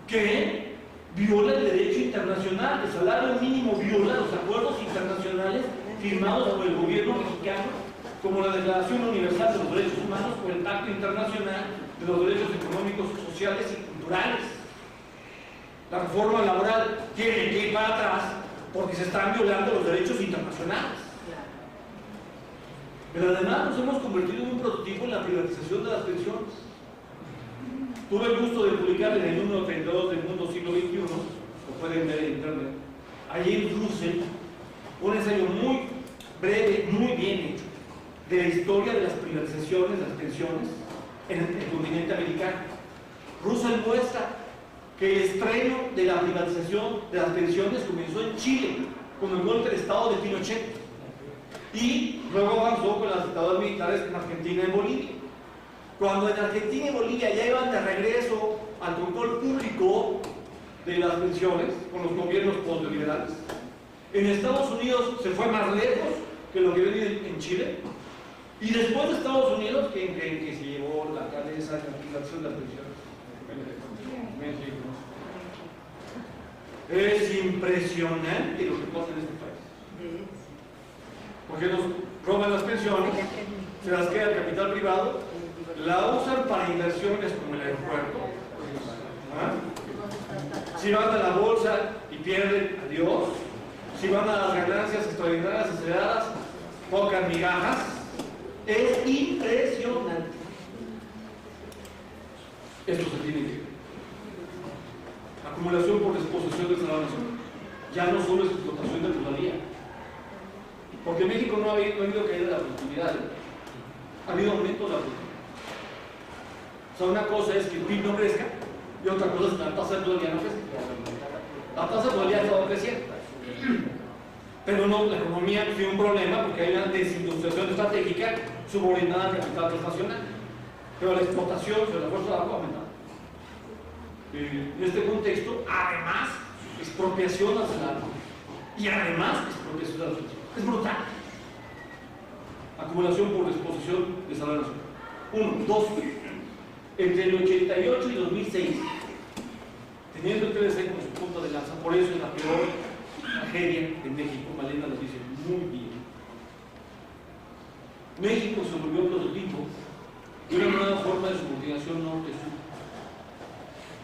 que viola el derecho internacional. El salario mínimo viola los acuerdos internacionales firmados por el gobierno mexicano, como la Declaración Universal de los Derechos Humanos o el Pacto Internacional de los Derechos Económicos, Sociales y Culturales. La reforma laboral tiene que ir para atrás porque se están violando los derechos internacionales. Pero además nos hemos convertido en un prototipo en la privatización de las pensiones. Tuve el gusto de publicar en el número 32 del Mundo Siglo XXI, lo pueden ver en internet, allí en Russell, un ensayo muy breve, muy bien hecho, de la historia de las privatizaciones, de las pensiones en el continente americano. Russell muestra que el estreno de la privatización de las pensiones comenzó en Chile con el golpe de Estado de Pinochet y luego avanzó con las dictaduras militares en Argentina y en Bolivia. Cuando en Argentina y Bolivia ya iban de regreso al control público de las pensiones con los gobiernos postliberales, en Estados Unidos se fue más lejos que lo que venía en Chile, y después de Estados Unidos, ¿quién creen que se llevó la cabeza de la privatización de las pensiones? México. Es impresionante lo que pasa en este país. Porque nos roban las pensiones, se las queda el capital privado, la usan para inversiones como el aeropuerto. ¿Ah? Si van a la bolsa y pierden, adiós. Si van a las ganancias extraordinarias aceleradas, tocan migajas. Es impresionante. Esto se tiene que ver. Acumulación por desposesión del salario nacional. Ya no solo es explotación de plusvalía. Porque en México no ha habido caída de la productividad. Ha habido aumento de la productividad. O sea, una cosa es que el PIB no crezca y otra cosa es que la tasa de plusvalía no crezca. La tasa de plusvalía ha estado creciendo. Pero no, la economía tiene un problema porque hay una desindustrialización estratégica subordinada al capital transnacional. Pero la exportación sobre la fuerza de trabajo ha aumentado. En este contexto, además, expropiación nacional y además expropiación de la sociedad. Es brutal. Acumulación por disposición de salario nacional. 1, 2. Entre el 88 y 2006, teniendo el TLC como su punta de lanza, por eso es la peor tragedia de México. Malena lo dice muy bien. México se volvió prototipo de una nueva forma de subordinación norte-sur.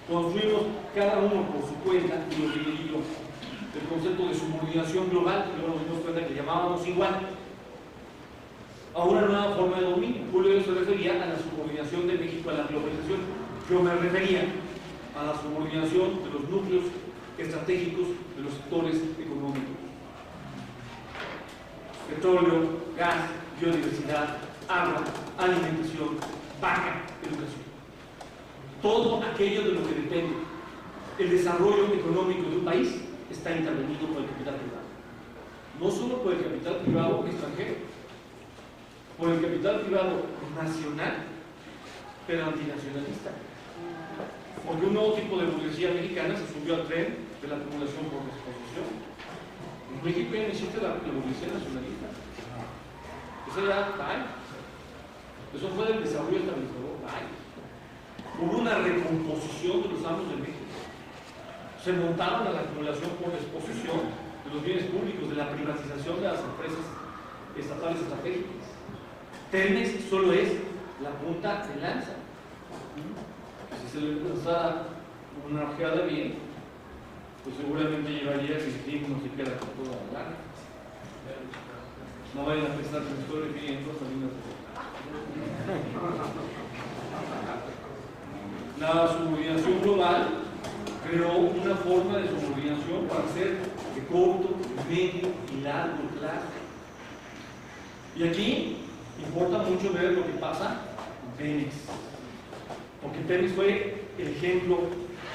Construimos cada uno por su cuenta y lo dividió el concepto de subordinación global, que luego nos dimos cuenta que llamábamos igual, a una nueva forma de dominio. Julio se refería a la subordinación de México a la globalización. Yo me refería a la subordinación de los núcleos estratégicos de los sectores económicos. Petróleo, gas, biodiversidad, agua, alimentación, banca, educación. Todo aquello de lo que depende el desarrollo económico de un país está intervenido por el capital privado. No solo por el capital privado extranjero, por el capital privado nacional, pero antinacionalista. Porque un nuevo tipo de burguesía mexicana se subió al tren de la acumulación por disposición. En México ya no existe la burguesía nacionalista. Eso ya, bye. Eso fue del desarrollo estabilizador, bye. Hubo una recomposición de los amos de México. Se montaron a la acumulación por disposición de los bienes públicos, de la privatización de las empresas estatales estratégicas. Telmex solo es la punta de lanza. Si se le lanzara una ojeada bien, pues seguramente llevaría que el tiempo no se queda con toda la lana. No vayan a pensar que me estoy refiriendo a Salinas de la subordinación global creó una forma de subordinación para ser de corto, medio y largo plazo. Y aquí importa mucho ver lo que pasa en Pemex, porque Pemex fue el ejemplo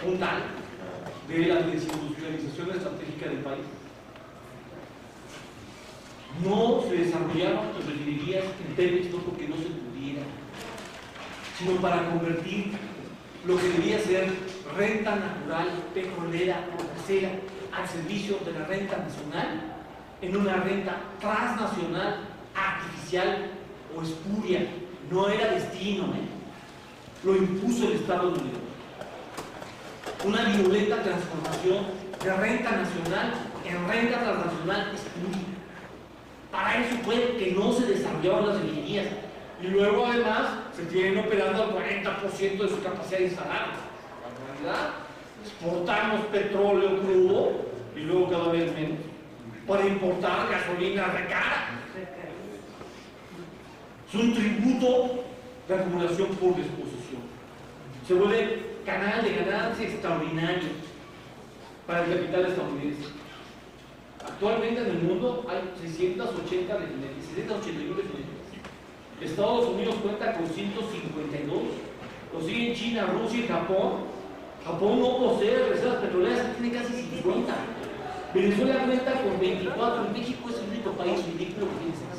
puntal de la desindustrialización estratégica del país. No se desarrollaron las refinerías en Pemex no porque no se pudiera, sino para convertir lo que debía ser renta natural, petrolera o gasera al servicio de la renta nacional en una renta transnacional, artificial o espuria. No era destino, lo impuso el Estado Unido. Una violenta transformación de renta nacional en renta transnacional espuria. Para eso fue que no se desarrollaban las refinerías. Y luego además se tienen operando al 40% de su capacidad instalada. En realidad, exportamos petróleo crudo y luego cada vez menos para importar gasolina recara. Es un tributo de acumulación por disposición. Se vuelve canal de ganancia extraordinario para el capital estadounidense. Actualmente en el mundo hay 681 refinerías. Estados Unidos cuenta con 152, lo siguen China, Rusia y Japón. Japón no posee reservas petroleras, tiene casi 50. Venezuela cuenta con 24, México es el único país ridículo que tiene 60.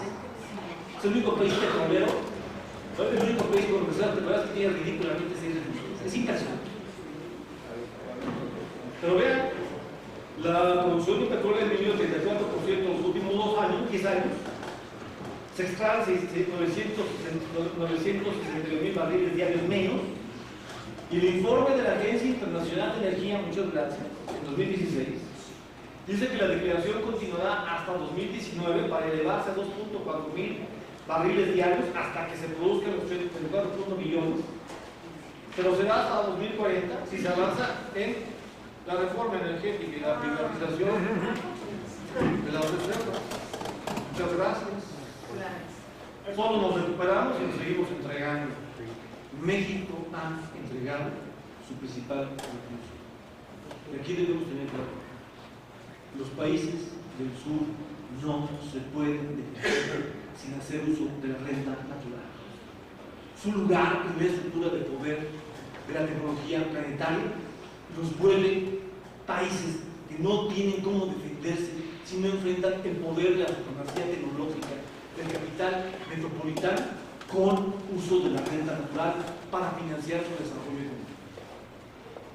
Es el único país petrolero, es el único país con reservas petroleras que tiene ridículamente 6 reservas. Es impresionante. Pero vean, la producción de petróleo ha disminuido 34% en los últimos 2 años, 10 años. Se extraen 962.000 barriles diarios menos. Y el informe de la Agencia Internacional de Energía, muchas gracias, en 2016, dice que la declaración continuará hasta 2019 para elevarse a 2.4 mil barriles diarios hasta que se produzcan los 34.1 millones. Pero será hasta 2040 si se avanza en la reforma energética y la privatización de las reservas. Muchas gracias. Solo nos recuperamos y nos seguimos entregando. México ha entregado su principal recurso. Y aquí debemos tener claro: los países del sur no se pueden defender sin hacer uso de la renta natural. Su lugar en la estructura de poder de la tecnología planetaria los vuelve países que no tienen cómo defenderse si no enfrentan el poder de la supremacía tecnológica del capital metropolitano con uso de la renta natural para financiar su desarrollo económico.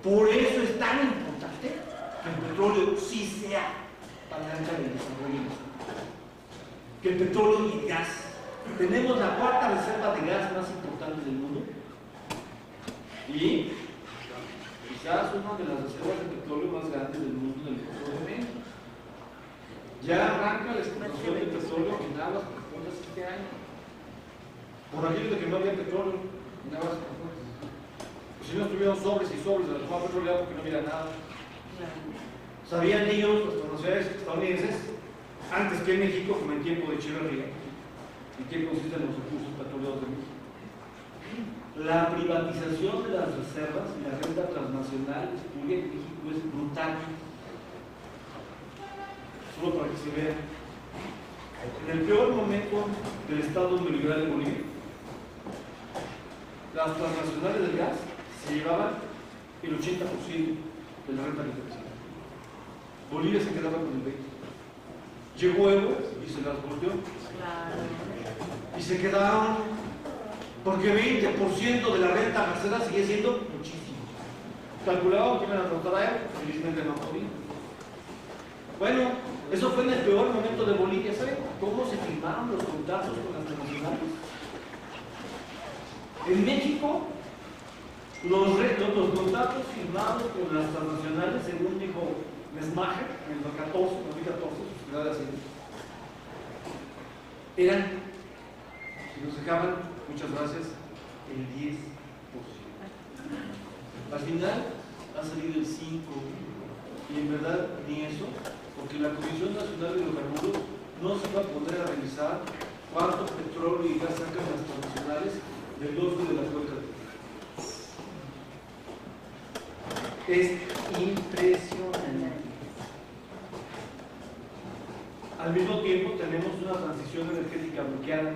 Por eso es tan importante que el petróleo sí sea palanca del desarrollo nacional. Que el petróleo y el gas. Tenemos la 4ª reserva de gas más importante del mundo y quizás una de las reservas de petróleo más grandes del mundo en el Golfo de México. Ya arranca la explotación de petróleo en aguas profundas este año. Por aquello de que no había petróleo en aguas profundas. Pues si no estuvieron sobres y sobres de la toma petrolera porque no había nada. ¿Sabían ellos, las transnacionales estadounidenses, antes que en México, como en tiempo de Echeverría, en qué consisten los recursos petroleros de México? La privatización de las reservas y la renta transnacional espuria en México es brutal. Solo para que se vea. En el peor momento del Estado neoliberal de Bolivia, las transnacionales del gas se llevaban el 80% de la renta internacional. Bolivia se quedaba con el 20%. Llegó Evo y se las volteó. Y se quedaron, porque 20% de la renta gasera sigue siendo muchísimo. Calculaban que iban a tratar a Evo, felizmente no podían. Bueno, eso fue en el peor momento de Bolivia. ¿Saben cómo se firmaron los contratos con las transnacionales? En México, los contratos firmados con las transnacionales, según dijo Mesmacher en el 2014, su ciudad de Hacienda, eran, si nos dejaban, muchas gracias, el 10%. Al final ha salido el 5%, y en verdad ni eso, porque la Comisión Nacional de Hidrocarburos no se va a poner a revisar cuánto petróleo y gas sacan las transnacionales del Golfo de la cuenca de México. Es impresionante. Al mismo tiempo tenemos una transición energética bloqueada,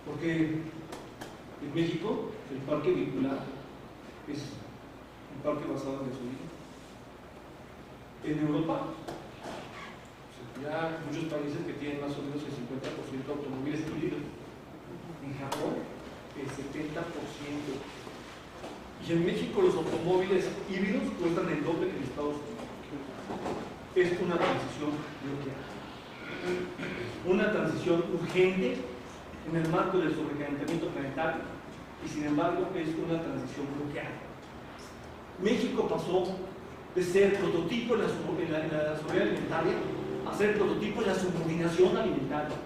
porque en México el parque vehicular es un parque basado en gasolina. En Europa, ya muchos países que tienen más o menos el 50% de automóviles híbridos. En Japón, el 70%. Y en México los automóviles híbridos cuestan el doble que en Estados Unidos. Es una transición bloqueada. Una transición urgente en el marco del sobrecalentamiento planetario y sin embargo es una transición bloqueada. México pasó de ser prototipo en la seguridad alimentaria a ser prototipo en la subordinación alimentaria.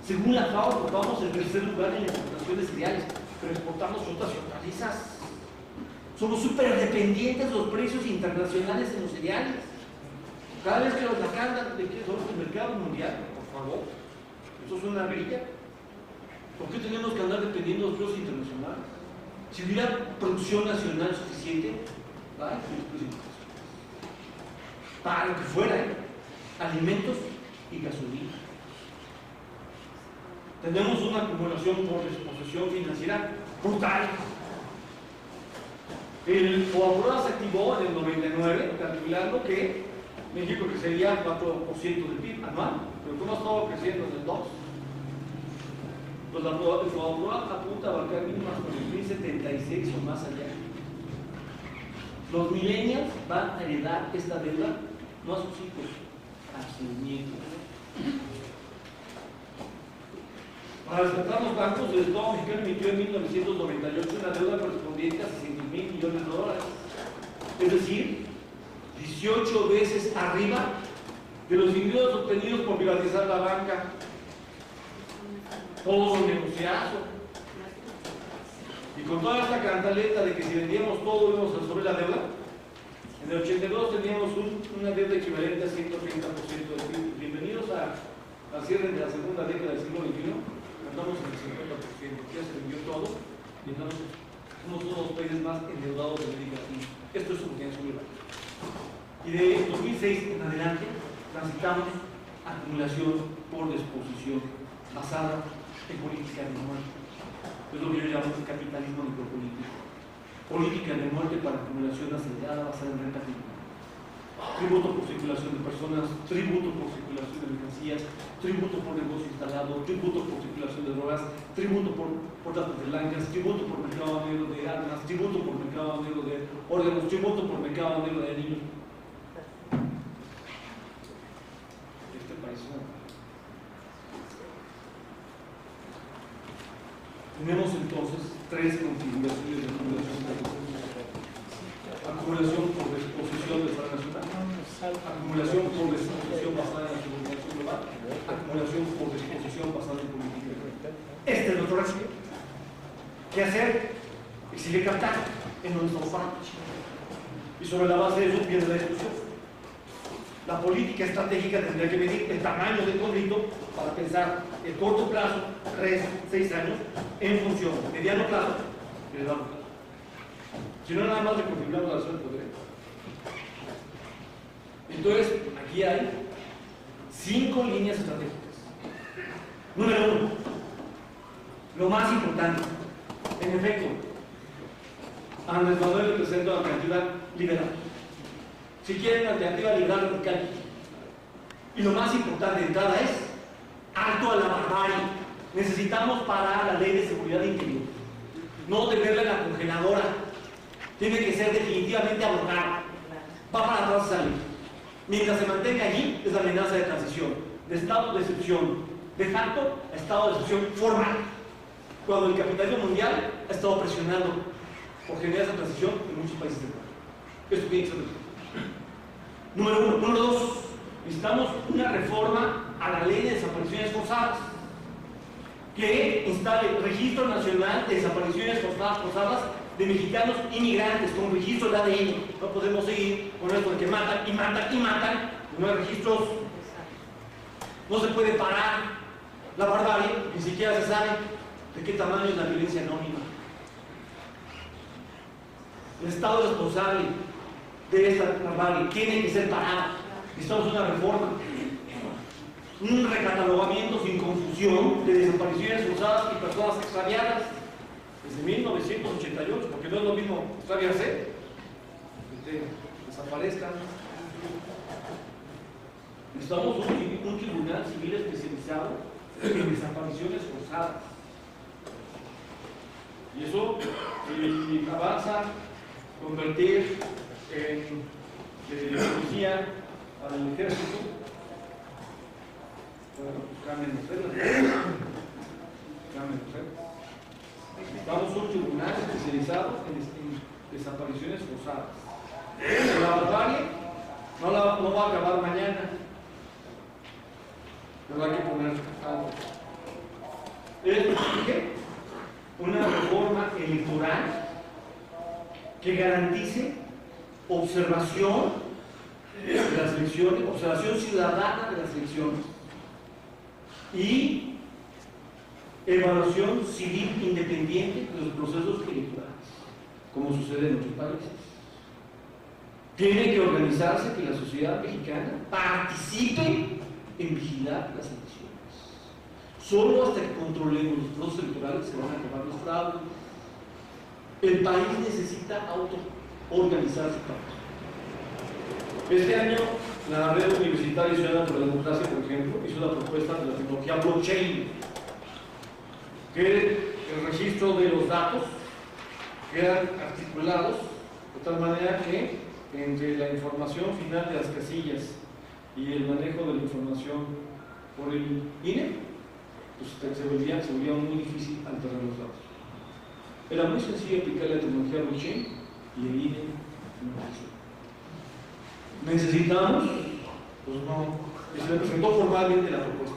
Según la FAO, ocupamos el 3er lugar en la exportación de cereales, pero exportamos frutas y hortalizas. Somos súper dependientes de los precios internacionales de los cereales. Cada vez que nos sacan de el mercado mundial, por favor, eso es una grilla. ¿Por qué tenemos que andar dependiendo de los precios internacionales? Si hubiera producción nacional suficiente, ¿vale? Para lo que fuera, alimentos y gasolina. tenemos una acumulación por desposesión financiera brutal. El FOBAPROA se activó en el 99, calculando que México crecería 4% del PIB anual, pero ¿cómo ha estado creciendo en el 2%? Pues el FOBAPROA apunta a abarcar mínimas con el 2076 o más allá. Los millennials van a heredar esta deuda, no a sus hijos, a sus nietos. Para rescatar los bancos, el Estado mexicano emitió en 1998 una deuda correspondiente a 600,000 millones de dólares. Es decir, 18 veces arriba de los ingresos obtenidos por privatizar la banca. Todo un negociazo. Y con toda esta cantaleta de que si vendíamos todo íbamos a resolver la deuda, en el 82 teníamos una deuda equivalente a 130% del PIB. Bienvenidos al cierre de la segunda década del siglo XXI, andamos en el 50%, ya se vendió todo y entonces somos uno de los países más endeudados de América Latina. Esto es suficiencia subida. Y de 2006 en adelante transitamos acumulación por disposición basada en política de muerte. Es lo que yo llamo el capitalismo necropolítico. Política de muerte para acumulación acelerada basada en renta fija. Tributo por circulación de personas, tributo por circulación de mercancías, tributo por negocio instalado, tributo por circulación de drogas, tributo por datos de blancas, tributo por mercado negro de armas, tributo por mercado negro de órganos, tributo por mercado negro de niños. Este país no. Tenemos entonces tres configuraciones de acumulación de acumulación por disposición de esfera nacional, acumulación por disposición basada en la subordinación global, acumulación por disposición basada en política. Este es nuestro régimen. ¿Qué hacer? Exigir captar en donde estamos parados. Y sobre la base de eso viene la discusión. La política estratégica tendría que medir el tamaño del conflicto para pensar el corto plazo, 3, 6 años, en función mediano plazo y el largo plazo. Si no, nada más reconfiguramos la relación de poder. Entonces, aquí hay 5 líneas estratégicas. Número 1, lo más importante. En efecto, Andrés Manuel representa la alternativa liberal. Si quieren una alternativa liberal radical. Y lo más importante de entrada es alto a la barbarie. Necesitamos parar la ley de seguridad interior. No tenerla en la congeladora. Tiene que ser definitivamente abrogada. Va para atrás esa ley. Mientras se mantenga allí, es la amenaza de transición, de estado de excepción, de facto a estado de excepción formal. Cuando el capitalismo mundial ha estado presionando por generar esa transición en muchos países del mundo. Esto tiene que ser resuelto. Número 1. Número 2. Necesitamos una reforma a la ley de desapariciones forzadas que instale el Registro Nacional de Desapariciones Forzadas de mexicanos inmigrantes con registro de ADN. No podemos seguir con esto de que matan y matan y matan. No hay registros. No se puede parar la barbarie, ni siquiera se sabe de qué tamaño es la violencia anónima. El Estado responsable de esta barbarie tiene que ser parado. Necesitamos una reforma, un recatalogamiento sin confusión de desapariciones forzadas y personas extraviadas desde 1988, porque no es lo mismo extraviarse que desaparezcan. Necesitamos un tribunal civil especializado en desapariciones forzadas. Y eso, si avanza, convertir de la policía al ejército, bueno, cambien los reglas. Necesitamos un tribunal especializado en desapariciones forzadas. La barbarie no va a acabar mañana, pero hay que poner algo. Esto exige una reforma electoral que garantice observación de las elecciones, observación ciudadana de las elecciones y evaluación civil independiente de los procesos electorales, como sucede en otros países. Tiene que organizarse que la sociedad mexicana participe en vigilar las elecciones. Solo hasta que controlemos los procesos electorales se van a acabar los fraudes. El país necesita auto-organizar su país. Este año, la Red Universitaria Ciudadana por la Democracia, por ejemplo, hizo la propuesta de la tecnología blockchain, que el registro de los datos quedan articulados de tal manera que entre la información final de las casillas y el manejo de la información por el INE, pues se volvía muy difícil alterar los datos. Era muy sencillo aplicar la tecnología blockchain y el INE no lo hizo. Necesitamos, pues no, que se le presentó formalmente la propuesta.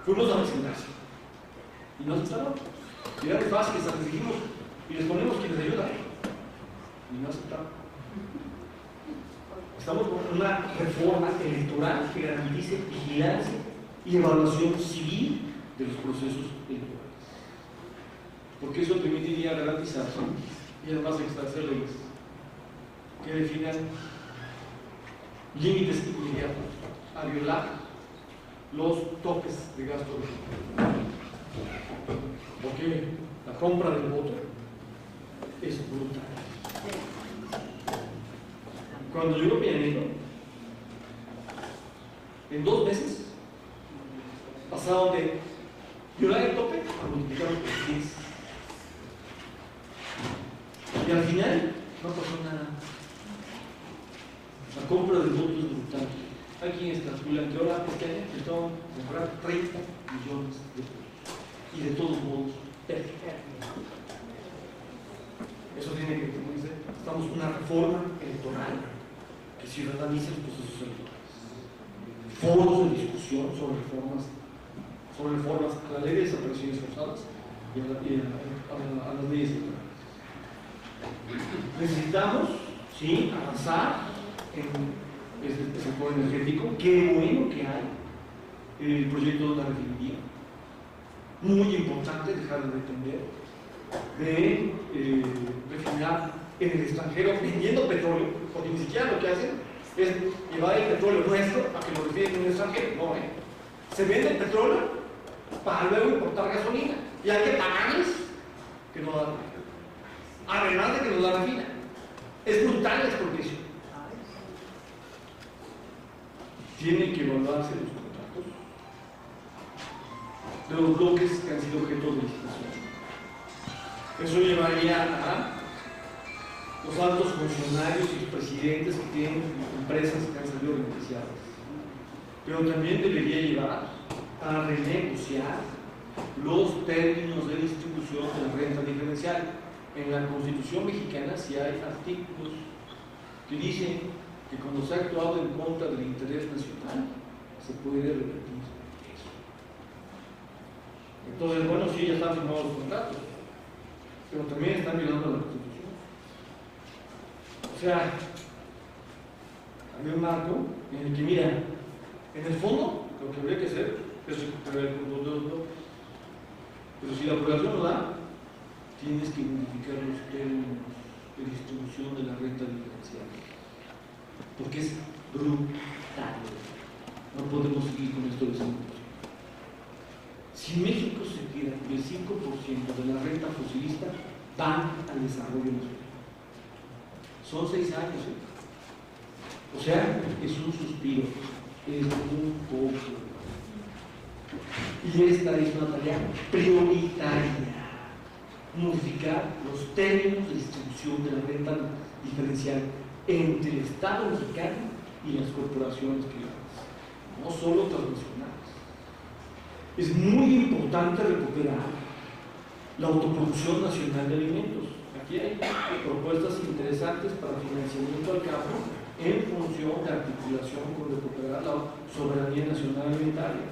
Fuimos a presentarse y no aceptaron. Y era muy fácil, les dijimos y les ponemos quienes ayudan y no aceptaron. Estamos con una reforma electoral que garantice vigilancia y evaluación civil de los procesos electorales, porque eso permitiría garantizar y además establecer leyes que definan límites inmediatos a violar los topes de gasto regional. Porque la compra del voto es brutal. Cuando yo lo pienso, en 2 meses pasaron de violar el tope a multiplicarlo por 10. Y al final no pasó nada. La compra del voto es brutal. Hay quienes calculan que ahora este año necesitaban comprar 30 millones de votos. Y de todos modos, eso tiene que determinarse. Estamos en una reforma electoral que ciudadanice los procesos electorales. Foros de discusión sobre reformas a la ley de desapariciones forzadas y a las leyes electorales. Necesitamos, sí, avanzar en el sector energético. Qué bueno que hay el proyecto de una refinería. Muy importante dejar de depender de refinar en el extranjero vendiendo petróleo, porque ni siquiera lo que hacen es llevar el petróleo nuestro a que lo refinen en el extranjero. No, se vende el petróleo para luego importar gasolina y hay que pagarles que no dan, además de que nos la refinan. Es brutal la expropiación. Tienen que evaluarse los contratos de los bloques que han sido objeto de licitación. Eso llevaría a los altos funcionarios y presidentes que tienen empresas que han salido beneficiadas. Pero también debería llevar a renegociar los términos de distribución de la renta diferencial. En la Constitución mexicana sí hay artículos que dicen que cuando se ha actuado en contra del interés nacional se puede revertir eso. Entonces, bueno, sí, ya están firmados los contratos, pero también están violando la Constitución. O sea, hay un marco en el que, mira, en el fondo, lo que habría que hacer es recuperar el control, pero si la población lo da, tienes que modificar los términos de distribución de la renta diferencial, porque es brutal. No podemos seguir con esto de 5%. Si México se tira el 5% de la renta fosilista, van al desarrollo nacional. Son 6 años. O sea, es un suspiro, es un poco. Y esta es una tarea prioritaria. Modificar los términos de distribución de la renta diferencial entre el Estado mexicano y las corporaciones privadas, no solo transnacionales. Es muy importante recuperar la autoproducción nacional de alimentos. Aquí hay propuestas interesantes para financiamiento al campo en función de articulación con recuperar la soberanía nacional alimentaria.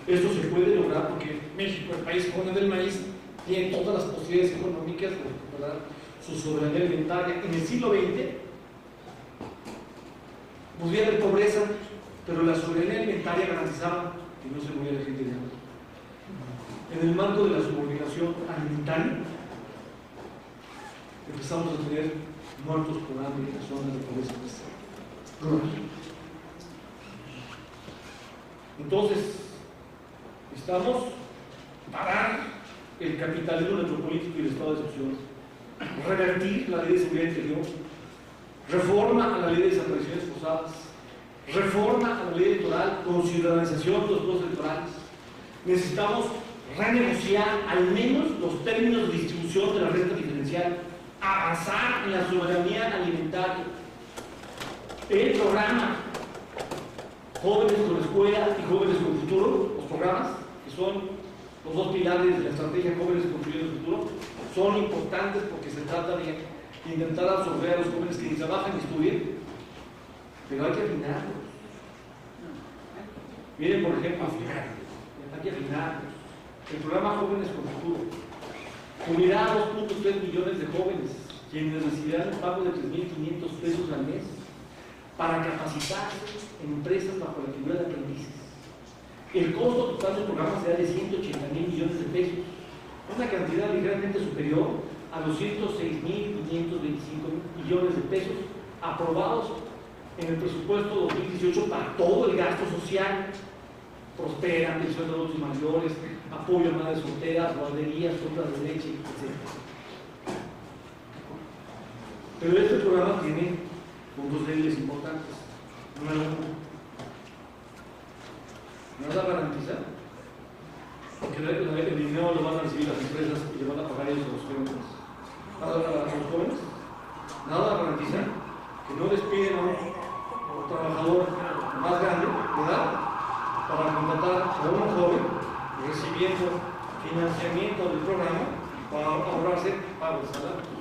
Esto se puede lograr porque México, el país joven del maíz, tiene todas las posibilidades económicas de recuperar su soberanía alimentaria. En el siglo XX podía haber pobreza, pero la soberanía alimentaria garantizaba que no se moría la gente de hambre. En el marco de la subordinación alimentaria empezamos a tener muertos por hambre en zonas de pobreza rural. Entonces, estamos parar el capitalismo necropolítico y el estado de excepción, revertir la ley de seguridad interior, reforma a la ley de desapariciones forzadas, reforma a la ley electoral con ciudadanización de los procesos electorales. Necesitamos renegociar al menos los términos de distribución de la renta diferencial, avanzar en la soberanía alimentaria. El programa Jóvenes con Escuela y Jóvenes con Futuro, los programas que son los dos pilares de la estrategia Jóvenes Construyendo el Futuro, son importantes porque se trata de intentar absorber a los jóvenes que ni trabajan ni estudian, pero hay que afinarlos. Miren, por ejemplo, hay que afinarlos. El programa Jóvenes con Futuro unirá a 2.3 millones de jóvenes quienes recibirán un pago de 3.500 pesos al mes para capacitarse en empresas bajo la figura de aprendices. El costo total del programa será de 180.000 millones de pesos, una cantidad ligeramente superior a los 106.525 millones de pesos aprobados en el presupuesto 2018 para todo el gasto social. Prospera, pensión de adultos mayores, apoyo a madres solteras, guarderías, compras de leche, etc. Pero este programa tiene puntos débiles importantes. Número uno, nada garantiza, porque el dinero lo van a recibir las empresas y le van a pagar ellos a los jóvenes. A los jóvenes, nada garantiza que no despiden a un trabajador más grande de edad para contratar a un joven recibiendo financiamiento del programa para ahorrarse pago de salario.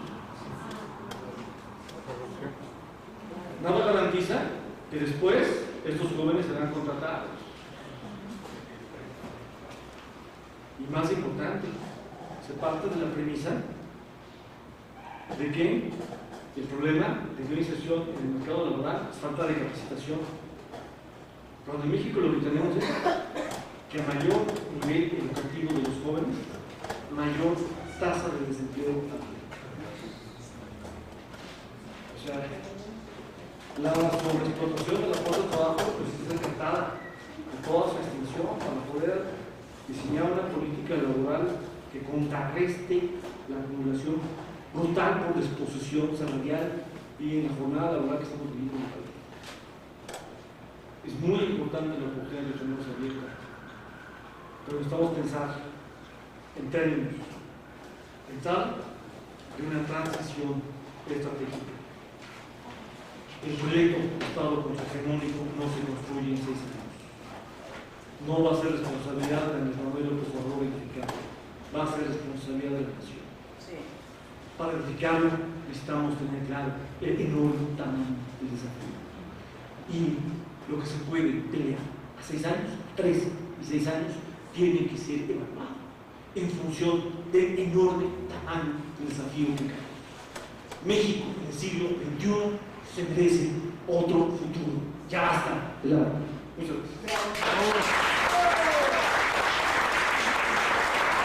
Nada garantiza que después estos jóvenes serán contratados. Y más importante, se parte de la premisa de que el problema de la inserción en el mercado laboral es falta de capacitación. Cuando en México lo que tenemos es que a mayor nivel educativo de los jóvenes, mayor tasa de desempleo. O sea, la sobreexplotación de la fuerza de trabajo pues, está detectada en toda su extensión para poder diseñar una política laboral que contrarreste la acumulación brutal por desposesión salarial y en la jornada laboral que estamos viviendo en el país. Es muy importante la oportunidad que tenemos abierta, pero necesitamos pensar en términos, pensar en una transición estratégica. El proyecto Estado contrahegemónico no se construye en 6 años. No va a ser responsabilidad de Andrés Manuel López Obrador verificarlo, va a ser responsabilidad de la nación. Sí. Para verificarlo necesitamos tener claro el enorme tamaño del desafío. Y lo que se puede pelear a 6 años, 3 y 6 años, tiene que ser evaluado en función del enorme tamaño del desafío que cae. México en el siglo XXI se merece otro futuro. Ya basta. Muchas gracias.